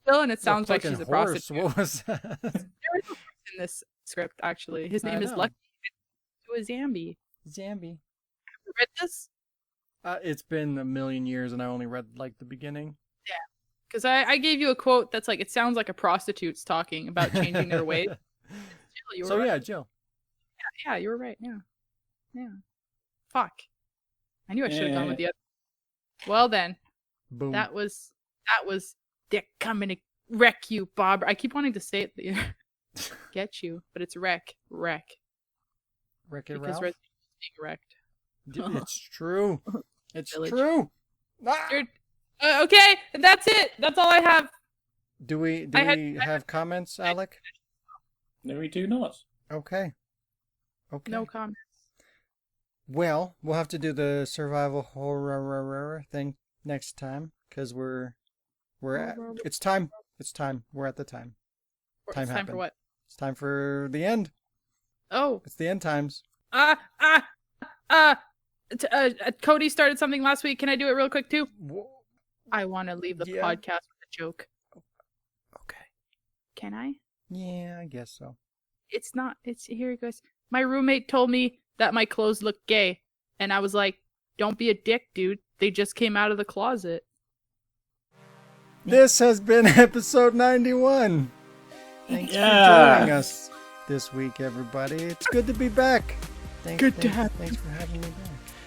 Jill, and it sounds like fucking she's a horse. prostitute. What was that? There is a horse in this script, actually. His I name is know. Lucky to a Zambi. Zambi. You read this? It's been a million years, and I only read like the beginning. Because I gave you a quote that's like, it sounds like a prostitute's talking about changing their ways. Jill, you were So right. yeah, Jill. Yeah, you were right. Yeah. Fuck. I knew I should have gone with the other. Well then, Boom. that was Dick coming to wreck you, Bob. I keep wanting to say it, get you, but it's wreck. Wreck-It Because Ralph? Resident Evil is being wrecked. It's true. It's Village. true. Ah! Dude, okay, that's it. That's all I have. Do we I have comments, Alec? No, we do not. Okay. No comment. Well, we'll have to do the survival horror thing next time because it's time. It's time. We're at the time. It's Time time happened. for what? It's time for the end. Oh. It's the end times. Cody started something last week. Can I do it real quick too? Whoa. I want to leave the Yeah. podcast with a joke. Okay. Can I? Yeah, I guess so. It's not. It's here it goes. My roommate told me that my clothes look gay, and I was like, "Don't be a dick, dude. They just came out of the closet." This has been episode 91. Thanks for joining us this week, everybody. It's good to be back. Thanks for having me back.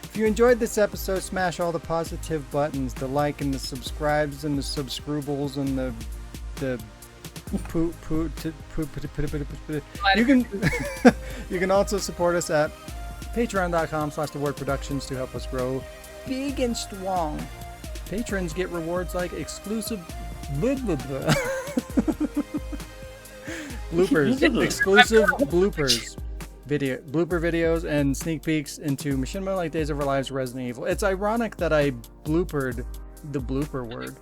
If you enjoyed this episode, smash all the positive buttons, the like and the subscribes and the subscribables and the you can also support us at patreon.com/thewordproductions to help us grow big and strong. Patrons get rewards like exclusive bloopers, exclusive blooper videos, and sneak peeks into Machinima Like Days of Our Lives, Resident Evil. It's ironic that I bloopered the blooper word.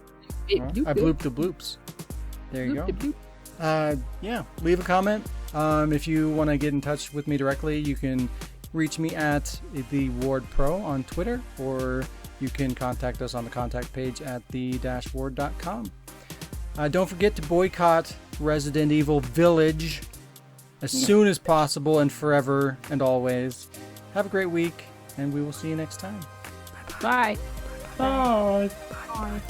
I blooped the bloops. There you go. Yeah, leave a comment. If you want to get in touch with me directly, you can reach me at the Ward Pro on Twitter, or you can contact us on the contact page at the-ward.com. Don't forget to boycott Resident Evil Village as soon as possible and forever and always. Have a great week, and we will see you next time. Bye. Bye. Bye.